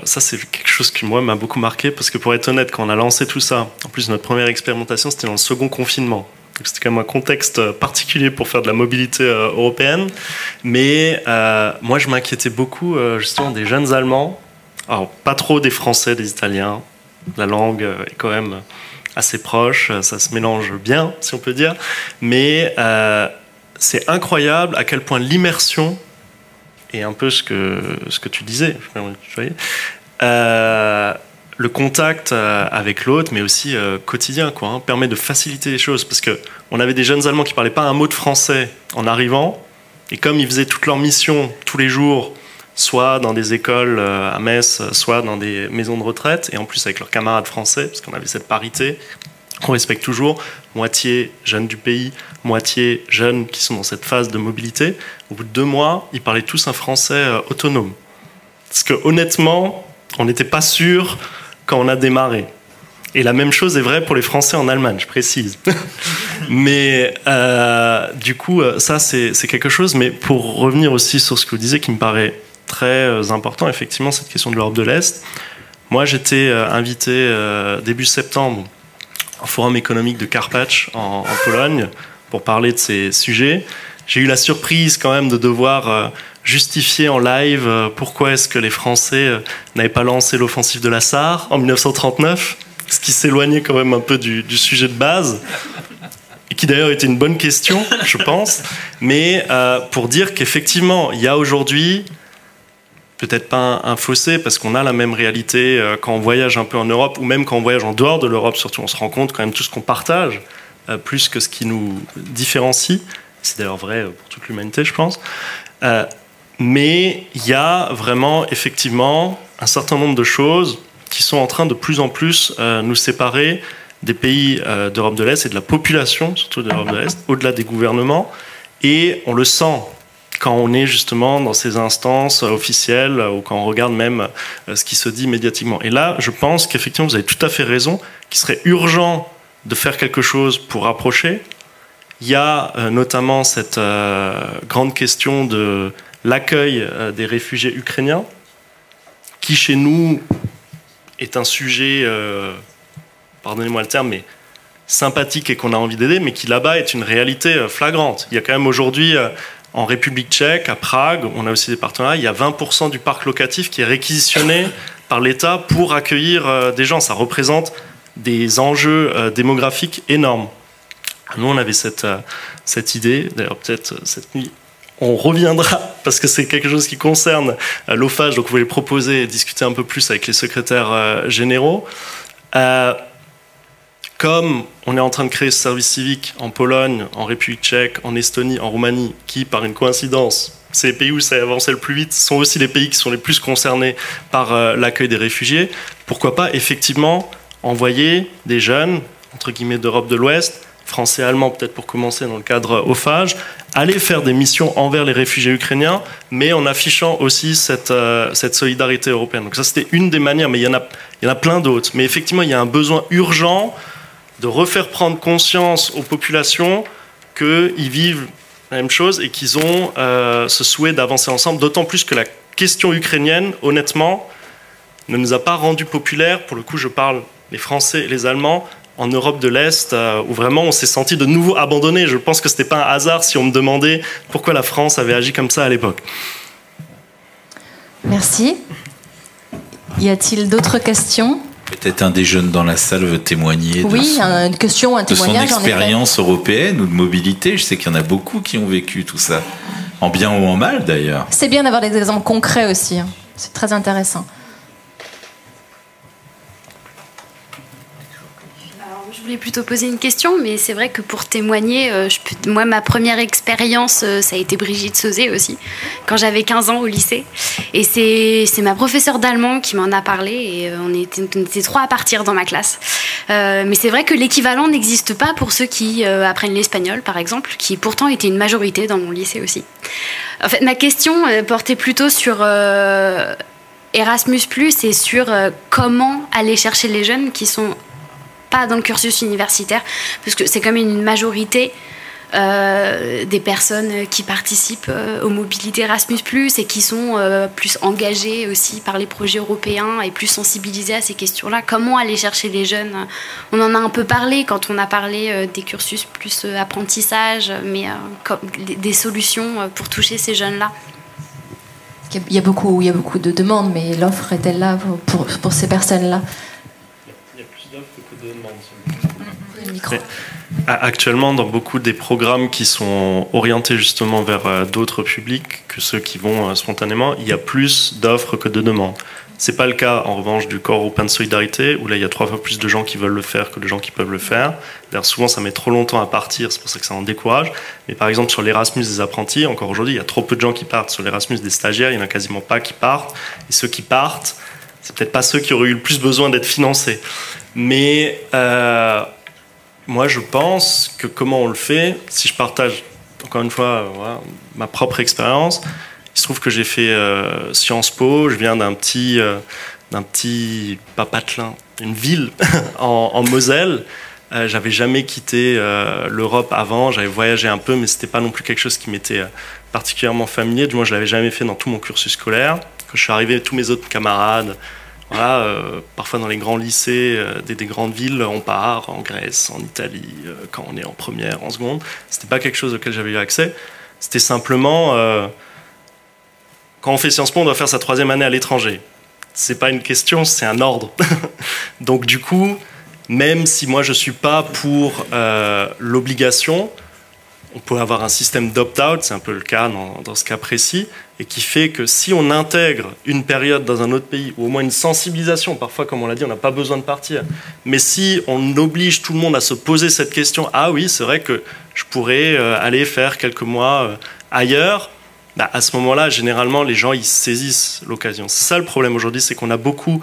D: ça c'est quelque chose qui moi m'a beaucoup marqué, parce que pour être honnête, quand on a lancé tout ça, en plus notre première expérimentation, c'était dans le second confinement. Donc c'était quand même un contexte particulier pour faire de la mobilité européenne. Mais moi, je m'inquiétais beaucoup justement des jeunes Allemands. Alors, pas trop des Français, des Italiens. La langue est quand même assez proche, ça se mélange bien, si on peut dire. Mais c'est incroyable à quel point l'immersion, et un peu ce que tu disais, le contact avec l'autre, mais aussi quotidien, quoi, hein, permet de faciliter les choses. Parce qu'on avait des jeunes Allemands qui ne parlaient pas un mot de français en arrivant, et comme ils faisaient toute leur mission tous les jours, soit dans des écoles à Metz, soit dans des maisons de retraite, et en plus avec leurs camarades français, parce qu'on avait cette parité, qu'on respecte toujours, moitié jeunes du pays, moitié jeunes qui sont dans cette phase de mobilité. Au bout de 2 mois, ils parlaient tous un français autonome. Parce que honnêtement, on n'était pas sûr quand on a démarré. Et la même chose est vraie pour les Français en Allemagne, je précise. Mais du coup, ça c'est quelque chose. Mais pour revenir aussi sur ce que vous disiez, qui me paraît très important, effectivement, cette question de l'Europe de l'Est. Moi, j'étais invité début septembre au Forum économique de Karpacz en Pologne pour parler de ces sujets. J'ai eu la surprise quand même de devoir justifier en live pourquoi est-ce que les Français n'avaient pas lancé l'offensive de la Sarre en 1939, ce qui s'éloignait quand même un peu du sujet de base, et qui d'ailleurs était une bonne question, je pense, mais pour dire qu'effectivement, il y a aujourd'hui peut-être pas un fossé, parce qu'on a la même réalité quand on voyage un peu en Europe, ou même quand on voyage en dehors de l'Europe, surtout on se rend compte quand même tout ce qu'on partage, plus que ce qui nous différencie. C'est d'ailleurs vrai pour toute l'humanité, je pense. Mais il y a vraiment, effectivement, un certain nombre de choses qui sont en train de plus en plus nous séparer des pays d'Europe de l'Est et de la population, surtout d'Europe de l'Est, au-delà des gouvernements. Et on le sent quand on est justement dans ces instances officielles ou quand on regarde même ce qui se dit médiatiquement. Et là, je pense qu'effectivement, vous avez tout à fait raison, qu'il serait urgent de faire quelque chose pour rapprocher. Il y a notamment cette grande question de l'accueil des réfugiés ukrainiens, qui chez nous est un sujet, pardonnez-moi le terme, mais sympathique et qu'on a envie d'aider, mais qui là-bas est une réalité flagrante. Il y a quand même aujourd'hui, en République tchèque, à Prague, on a aussi des partenariats, il y a 20% du parc locatif qui est réquisitionné par l'État pour accueillir des gens. Ça représente des enjeux démographiques énormes. Nous, on avait cette idée, d'ailleurs peut-être cette nuit, on reviendra, parce que c'est quelque chose qui concerne l'OFAGE, donc vous voulez proposer et discuter un peu plus avec les secrétaires généraux. Comme on est en train de créer ce service civique en Pologne, en République tchèque, en Estonie, en Roumanie, qui, par une coïncidence, c'est les pays où ça avançait le plus vite, sont aussi les pays qui sont les plus concernés par l'accueil des réfugiés, pourquoi pas effectivement envoyer des jeunes, entre guillemets, d'Europe de l'Ouest, français, allemands peut-être pour commencer dans le cadre OFAGE, aller faire des missions envers les réfugiés ukrainiens, mais en affichant aussi cette solidarité européenne. Donc ça, c'était une des manières, mais il y en a plein d'autres. Mais effectivement, il y a un besoin urgent de refaire prendre conscience aux populations qu'ils vivent la même chose et qu'ils ont ce souhait d'avancer ensemble, d'autant plus que la question ukrainienne, honnêtement, ne nous a pas rendus populaires. Pour le coup, je parle les Français et les Allemands, en Europe de l'Est, où vraiment on s'est senti de nouveau abandonné. Je pense que ce n'était pas un hasard si on me demandait pourquoi la France avait agi comme ça à l'époque.
B: Merci. Y a-t-il d'autres questions ?
A: Peut-être un des jeunes dans la salle veut témoigner
B: une question, un témoignage,
A: de son expérience européenne ou de mobilité. Je sais qu'il y en a beaucoup qui ont vécu tout ça, en bien ou en mal d'ailleurs.
B: C'est bien d'avoir des exemples concrets aussi. C'est très intéressant.
K: Je voulais plutôt poser une question, mais c'est vrai que pour témoigner, moi, ma première expérience, ça a été Brigitte Sauzet aussi, quand j'avais 15 ans au lycée. Et c'est ma professeure d'allemand qui m'en a parlé, et on était 3 à partir dans ma classe. Mais c'est vrai que l'équivalent n'existe pas pour ceux qui apprennent l'espagnol, par exemple, qui pourtant était une majorité dans mon lycée aussi. En fait, ma question portait plutôt sur Erasmus+, et sur comment aller chercher les jeunes qui sont pas dans le cursus universitaire, parce que c'est quand même une majorité des personnes qui participent aux mobilités Erasmus+, et qui sont plus engagées aussi par les projets européens et plus sensibilisées à ces questions-là. Comment aller chercher les jeunes? On en a un peu parlé quand on a parlé des cursus plus apprentissage, mais des solutions pour toucher ces jeunes-là.
B: Il y a beaucoup de demandes, mais l'offre est-elle là pour ces personnes-là?
D: Il y a plus d'offres que de demandes. Actuellement, dans beaucoup des programmes qui sont orientés justement vers d'autres publics que ceux qui vont spontanément, il y a plus d'offres que de demandes. C'est pas le cas, en revanche, du corps européen de solidarité, où là, il y a 3 fois plus de gens qui veulent le faire que de gens qui peuvent le faire. D'ailleurs, souvent, ça met trop longtemps à partir, c'est pour ça que ça en décourage. Mais par exemple, sur l'Erasmus des apprentis, encore aujourd'hui, il y a trop peu de gens qui partent. Sur l'Erasmus des stagiaires, il n'y en a quasiment pas qui partent. Et ceux qui partent, c'est peut-être pas ceux qui auraient eu le plus besoin d'être financés. Mais moi, je pense que comment on le fait, si je partage, encore une fois, voilà, ma propre expérience. Il se trouve que j'ai fait Sciences Po, je viens d'un petit Papatelin, une ville en Moselle. J'avais jamais quitté l'Europe avant, j'avais voyagé un peu, mais c'était pas non plus quelque chose qui m'était particulièrement familier. Du moins, je l'avais jamais fait dans tout mon cursus scolaire. Quand je suis arrivé, tous mes autres camarades, voilà, parfois dans les grands lycées des grandes villes, on part en Grèce, en Italie, quand on est en première, en seconde. C'était pas quelque chose auquel j'avais eu accès. C'était simplement quand on fait Sciences Po, on doit faire sa 3e année à l'étranger. C'est pas une question, c'est un ordre. Donc du coup, même si moi je suis pas pour l'obligation, on peut avoir un système d'opt-out, c'est un peu le cas dans ce cas précis, et qui fait que si on intègre une période dans un autre pays, ou au moins une sensibilisation, parfois comme on l'a dit, on n'a pas besoin de partir, mais si on oblige tout le monde à se poser cette question, ah oui, c'est vrai que je pourrais aller faire quelques mois ailleurs, bah, à ce moment-là, généralement, les gens ils saisissent l'occasion. C'est ça le problème aujourd'hui, c'est qu'on a beaucoup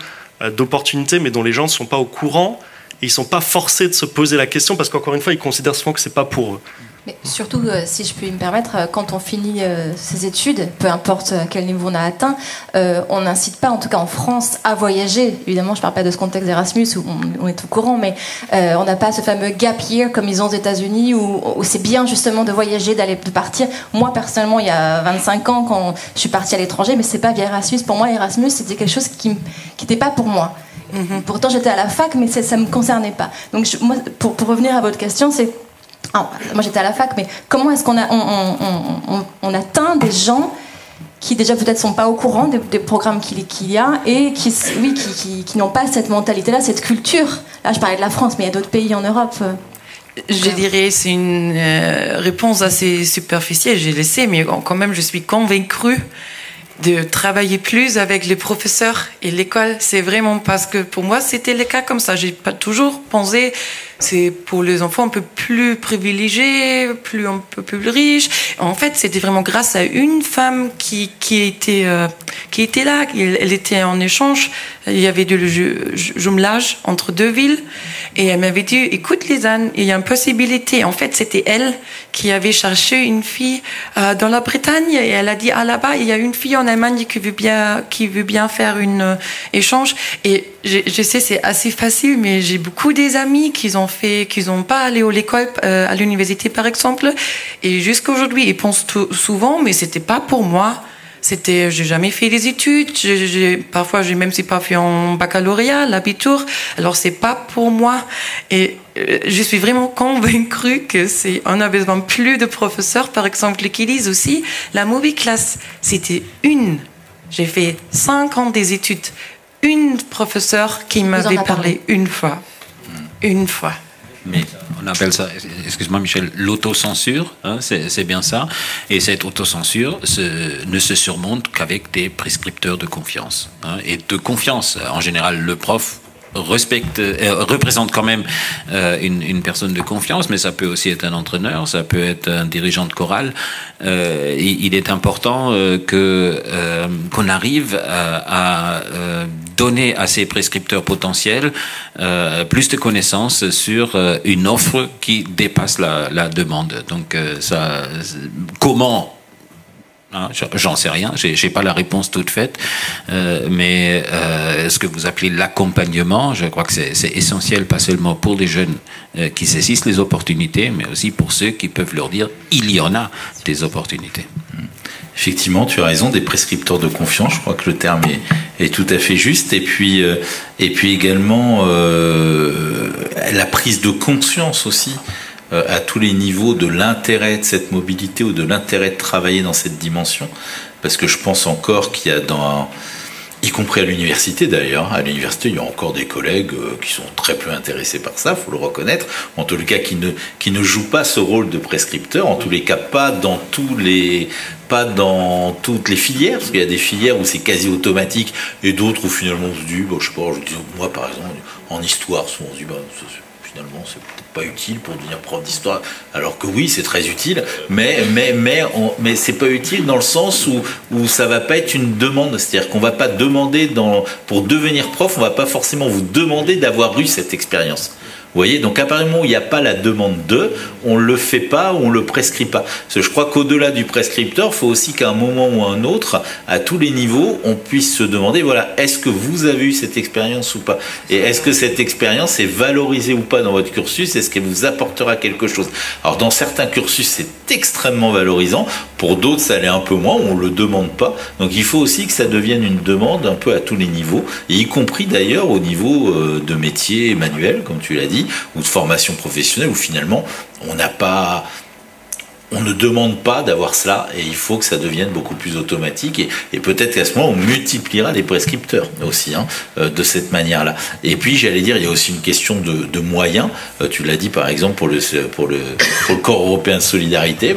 D: d'opportunités, mais dont les gens ne sont pas au courant, et ils ne sont pas forcés de se poser la question, parce qu'encore une fois, ils considèrent souvent que ce n'est pas pour eux.
B: Mais surtout, si je puis me permettre, quand on finit ses études, peu importe à quel niveau on a atteint, on n'incite pas, en tout cas en France, à voyager. Évidemment, je ne parle pas de ce contexte d'Erasmus où on est au courant, mais on n'a pas ce fameux gap year comme ils ont aux États-Unis où c'est bien justement de voyager, de partir. Moi, personnellement, il y a 25 ans, quand je suis partie à l'étranger, mais ce n'est pas via Erasmus. Pour moi, Erasmus, c'était quelque chose qui n'était pas pour moi. Pourtant, j'étais à la fac, mais ça ne me concernait pas. Donc, moi, pour revenir à votre question, c'est... moi j'étais à la fac, mais comment est-ce qu'on on atteint des gens qui déjà peut-être sont pas au courant des programmes qu'il y a et qui n'ont pas cette mentalité-là, cette culture. Là je parlais de la France, mais il y a d'autres pays en Europe.
H: Je dirais c'est une réponse assez superficielle, je le sais, mais quand même je suis convaincue de travailler plus avec les professeurs et l'école. C'est vraiment parce que pour moi c'était le cas comme ça. J'ai pas toujours pensé c'est pour les enfants un peu plus privilégiés, un peu plus riches. En fait, c'était vraiment grâce à une femme qui était là. Elle était en échange. Il y avait du jumelage entre 2 villes. Et elle m'avait dit, écoute Lisanne, il y a une possibilité. En fait, c'était elle qui avait cherché une fille dans la Bretagne. Et elle a dit, ah là-bas, il y a une fille en Allemagne qui veut bien faire une échange. Et je sais, c'est assez facile, mais j'ai beaucoup des amis qui n'ont pas allé à l'école, à l'université par exemple, et jusqu'à aujourd'hui ils pensent souvent, mais c'était pas pour moi. J'ai jamais fait des études, parfois j'ai même pas fait en baccalauréat, l'abitur, alors c'est pas pour moi. Et je suis vraiment convaincue que on a besoin plus de professeurs, par exemple, qui disent aussi la movie class. J'ai fait 5 ans des études. Une professeure qui m'avait parlé une fois. Une fois.
F: Mais on appelle ça, excuse-moi Michel, l'autocensure, hein, c'est bien ça. Et cette autocensure ne se surmonte qu'avec des prescripteurs de confiance. Hein, et de confiance, en général, le prof représente quand même une personne de confiance, mais ça peut aussi être un entraîneur, ça peut être un dirigeant de chorale. Il est important qu'on arrive à donner à ces prescripteurs potentiels plus de connaissances sur une offre qui dépasse la demande. Donc comment J'en sais rien, j'ai pas la réponse toute faite, mais ce que vous appelez l'accompagnement, je crois que c'est essentiel, pas seulement pour les jeunes qui saisissent les opportunités, mais aussi pour ceux qui peuvent leur dire il y en a des opportunités.
A: Effectivement, tu as raison, des prescripteurs de confiance, je crois que le terme est tout à fait juste, et puis également la prise de conscience aussi à tous les niveaux de l'intérêt de cette mobilité ou de l'intérêt de travailler dans cette dimension, parce que je pense encore qu'il y a y compris à l'université d'ailleurs, à l'université il y a encore des collègues qui sont très peu intéressés par ça, faut le reconnaître, en tous les cas qui ne jouent pas ce rôle de prescripteur, en tous les cas pas dans toutes les filières, parce qu'il y a des filières où c'est quasi automatique et d'autres où finalement on se dit, je sais pas, moi par exemple en histoire, souvent on se dit finalement c'est peut-être pas utile pour devenir prof d'histoire, alors que oui c'est très utile, mais c'est pas utile dans le sens où ça va pas être une demande, c'est-à-dire qu'on va pas demander pour devenir prof, on va pas forcément vous demander d'avoir eu cette expérience. Vous voyez, donc à partir du moment où il n'y a pas la demande on ne le fait pas ou on ne le prescrit pas. Parce que je crois qu'au-delà du prescripteur, il faut aussi qu'à un moment ou à un autre, à tous les niveaux, on puisse se demander, voilà, est-ce que vous avez eu cette expérience ou pas? Et est-ce que cette expérience est valorisée ou pas dans votre cursus? Est-ce qu'elle vous apportera quelque chose? Alors dans certains cursus, c'est extrêmement valorisant. Pour d'autres, ça l'est un peu moins, on ne le demande pas. Donc il faut aussi que ça devienne une demande un peu à tous les niveaux, et y compris d'ailleurs au niveau de métier manuel, comme tu l'as dit, ou de formation professionnelle, où finalement on ne demande pas d'avoir cela, et il faut que ça devienne beaucoup plus automatique, et peut-être qu'à ce moment on multipliera les prescripteurs aussi de cette manière-là. Et puis j'allais dire, il y a aussi une question de moyens. Tu l'as dit par exemple pour le corps européen de solidarité,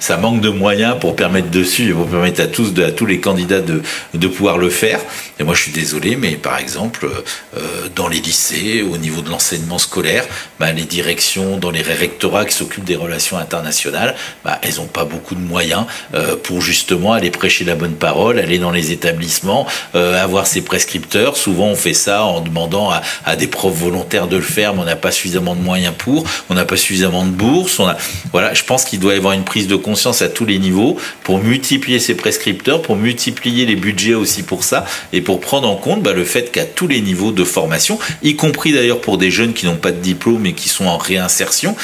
A: ça manque de moyens pour permettre dessus et pour permettre à tous les candidats de pouvoir le faire. Et moi je suis désolé, mais par exemple dans les lycées, au niveau de l'enseignement scolaire, les directions dans les rectorats qui s'occupent des relations internationales, elles n'ont pas beaucoup de moyens pour justement aller prêcher la bonne parole, aller dans les établissements, avoir ses prescripteurs. Souvent on fait ça en demandant à des profs volontaires de le faire, mais on n'a pas suffisamment de moyens on n'a pas suffisamment de bourses. Voilà, je pense qu'il doit y avoir une prise de conscience à tous les niveaux pour multiplier ces prescripteurs, pour multiplier les budgets aussi pour ça, et pour prendre en compte le fait qu'à tous les niveaux de formation, y compris d'ailleurs pour des jeunes qui n'ont pas de diplôme et qui sont en réinsertion,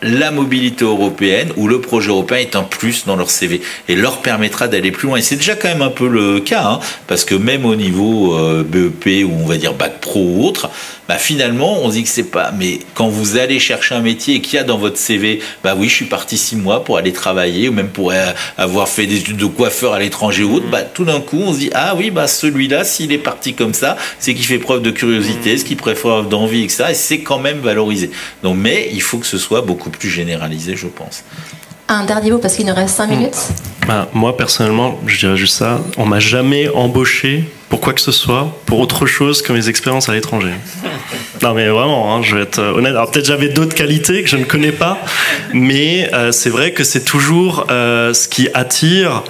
A: la mobilité européenne ou le projet européen est un plus dans leur CV et leur permettra d'aller plus loin. Et c'est déjà quand même un peu le cas, parce que même au niveau BEP ou on va dire bac pro ou autre, finalement on se dit que c'est pas, mais quand vous allez chercher un métier et qu'il y a dans votre CV, oui je suis parti 6 mois pour aller travailler, ou même pour avoir fait des études de coiffeur à l'étranger ou autre, tout d'un coup on se dit ah oui celui-là s'il est parti comme ça, c'est qu'il fait preuve de curiosité, ce qu'il fait preuve d'envie, etc. Et c'est quand même valorisé. Donc, mais il faut que ce soit beaucoup plus généralisé, je pense.
B: Un dernier mot parce qu'il nous reste 5 minutes.
D: Moi personnellement, je dirais juste ça. On m'a jamais embauché pour quoi que ce soit, pour autre chose que mes expériences à l'étranger. Non mais vraiment, je vais être honnête. Alors peut-être j'avais d'autres qualités que je ne connais pas, mais c'est vrai que c'est toujours ce qui attire.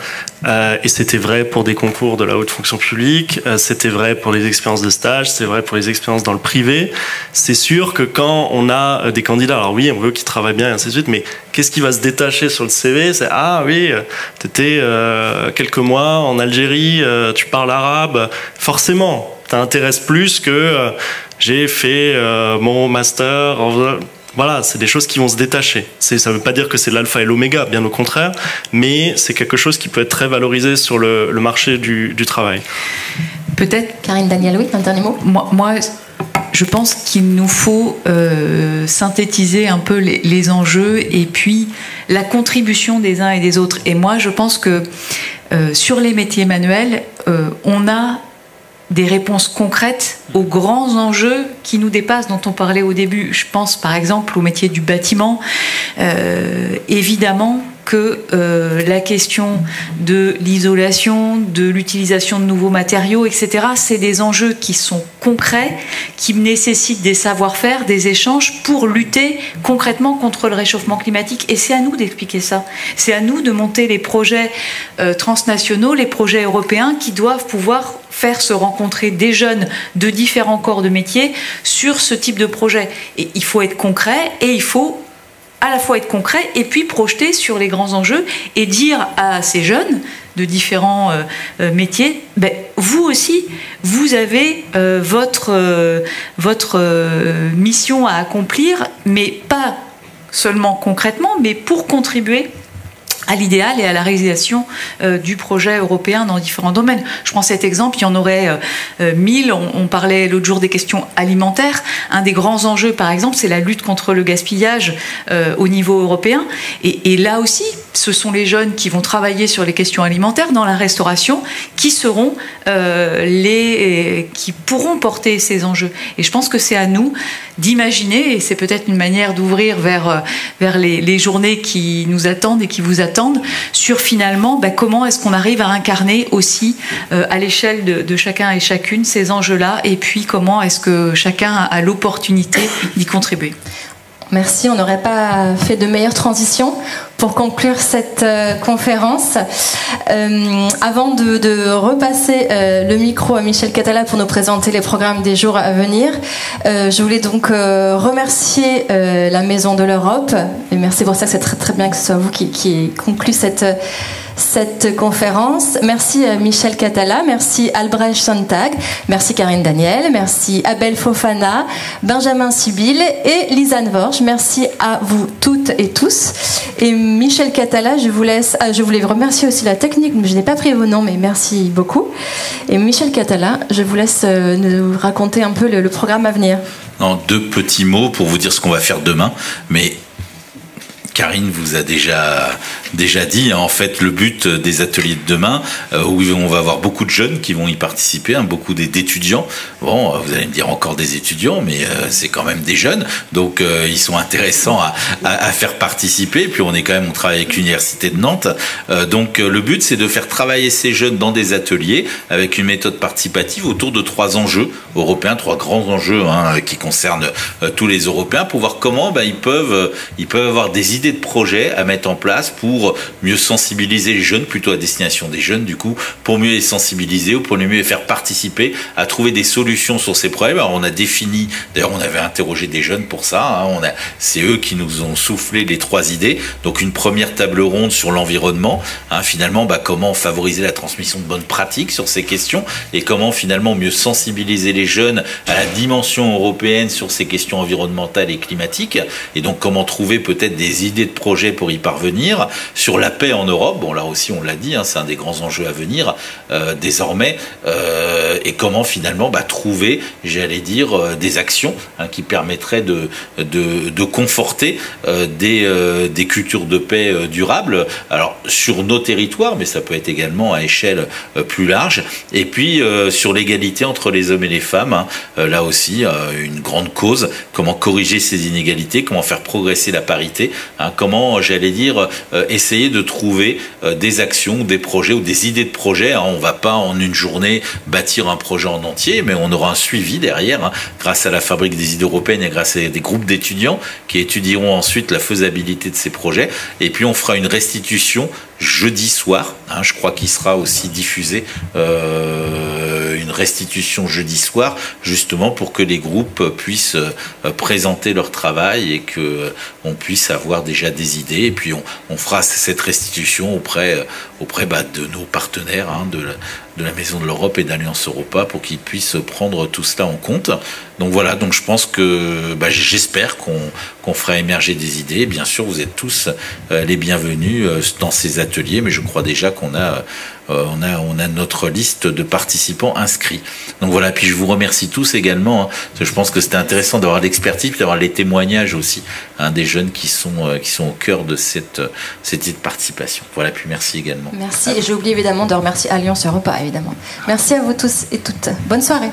D: Et c'était vrai pour des concours de la haute fonction publique, c'était vrai pour les expériences de stage, c'est vrai pour les expériences dans le privé. C'est sûr que quand on a des candidats, alors oui, on veut qu'ils travaillent bien et ainsi de suite, mais qu'est-ce qui va se détacher sur le CV? C'est ah oui, t'étais quelques mois en Algérie, tu parles arabe, forcément, t'intéresses plus que j'ai fait mon master. Voilà, c'est des choses qui vont se détacher. Ça ne veut pas dire que c'est l'alpha et l'oméga, bien au contraire, mais c'est quelque chose qui peut être très valorisé sur le marché du travail.
B: Peut-être, Karine Daniel, oui, un dernier mot.
I: Moi, je pense qu'il nous faut synthétiser un peu les enjeux et puis la contribution des uns et des autres. Et moi, je pense que sur les métiers manuels, on a des réponses concrètes aux grands enjeux qui nous dépassent, dont on parlait au début. Je pense par exemple au métier du bâtiment. Évidemment que la question de l'isolation, de l'utilisation de nouveaux matériaux, etc., c'est des enjeux qui sont concrets, qui nécessitent des savoir-faire, des échanges pour lutter concrètement contre le réchauffement climatique. Et c'est à nous d'expliquer ça. C'est à nous de monter les projets transnationaux, les projets européens qui doivent pouvoir faire se rencontrer des jeunes de différents corps de métier sur ce type de projet. Et il faut être concret et il faut
L: à la fois être concret et puis projeter sur les grands enjeux et dire à ces jeunes de différents métiers, vous aussi, vous avez votre mission à accomplir, mais pas seulement concrètement, mais pour contribuer à l'idéal et à la réalisation du projet européen dans différents domaines. Je prends cet exemple, il y en aurait 1000. On parlait l'autre jour des questions alimentaires. Un des grands enjeux, par exemple, c'est la lutte contre le gaspillage au niveau européen. Et là aussi, ce sont les jeunes qui vont travailler sur les questions alimentaires dans la restauration qui seront qui pourront porter ces enjeux. Et je pense que c'est à nous d'imaginer, et c'est peut-être une manière d'ouvrir vers les journées qui nous attendent et qui vous attendent, sur finalement comment est-ce qu'on arrive à incarner aussi à l'échelle de chacun et chacune ces enjeux-là, et puis comment est-ce que chacun a l'opportunité d'y contribuer.
B: Merci, on n'aurait pas fait de meilleure transition pour conclure cette conférence. Avant de repasser le micro à Michel Catala pour nous présenter les programmes des jours à venir, je voulais donc remercier la Maison de l'Europe, et merci pour ça, c'est très, très bien que ce soit vous qui conclut cette conférence. Merci Michel Catala, merci Albrecht Sontag, merci Karine Daniel, merci Abel Fofana, Benjamin Sibyl et Lisanne Vorge. Merci à vous toutes et tous. Et Michel Catala, je vous laisse. Je voulais remercier aussi la technique, je n'ai pas pris vos noms, mais merci beaucoup. Et Michel Catala, je vous laisse nous raconter un peu le programme à venir.
A: Non, 2 petits mots pour vous dire ce qu'on va faire demain, mais Karine vous a déjà dit, en fait, le but des ateliers de demain, où on va avoir beaucoup de jeunes qui vont y participer, beaucoup d'étudiants. Bon, vous allez me dire encore des étudiants, mais c'est quand même des jeunes, donc ils sont intéressants à faire participer. Puis on travaille avec l'Université de Nantes, donc le but c'est de faire travailler ces jeunes dans des ateliers avec une méthode participative autour de 3 enjeux européens, 3 grands enjeux qui concernent tous les Européens, pour voir comment ils peuvent avoir des idées de projets à mettre en place pour mieux sensibiliser les jeunes, plutôt à destination des jeunes du coup, pour mieux les sensibiliser ou pour mieux les faire participer à trouver des solutions sur ces problèmes. Alors on a défini, d'ailleurs on avait interrogé des jeunes pour ça, c'est eux qui nous ont soufflé les 3 idées. Donc une première table ronde sur l'environnement, finalement comment favoriser la transmission de bonnes pratiques sur ces questions et comment finalement mieux sensibiliser les jeunes à la dimension européenne sur ces questions environnementales et climatiques, et donc comment trouver peut-être des idées de projets pour y parvenir. Sur la paix en Europe, bon là aussi on l'a dit, c'est un des grands enjeux à venir désormais, et comment finalement trouver, j'allais dire, des actions qui permettraient de conforter des cultures de paix durables, alors sur nos territoires, mais ça peut être également à échelle plus large. Et puis sur l'égalité entre les hommes et les femmes, là aussi une grande cause, comment corriger ces inégalités, comment faire progresser la parité, comment, j'allais dire, essayer de trouver des actions, des projets ou des idées de projets. On ne va pas en une journée bâtir un projet en entier, mais on aura un suivi derrière, grâce à la Fabrique des idées européennes et grâce à des groupes d'étudiants qui étudieront ensuite la faisabilité de ces projets. Et puis on fera une restitution jeudi soir, je crois qu'il sera aussi diffusé une restitution jeudi soir, justement pour que les groupes puissent présenter leur travail et que on puisse avoir déjà des idées. Et puis on fera cette restitution auprès de nos partenaires, de la Maison de l'Europe et d'Alliance Europa, pour qu'ils puissent prendre tout cela en compte. Donc voilà, donc je pense que j'espère qu'on fera émerger des idées. Bien sûr, vous êtes tous les bienvenus dans ces ateliers, mais je crois déjà qu'on a notre liste de participants inscrits. Donc voilà, puis je vous remercie tous également, parce que je pense que c'était intéressant d'avoir l'expertise, d'avoir les témoignages aussi des jeunes qui sont au cœur de cette participation. Voilà, puis merci également.
B: Merci, et j'ai oublié évidemment de remercier Alliance Europa, évidemment. Merci à vous tous et toutes. Bonne soirée.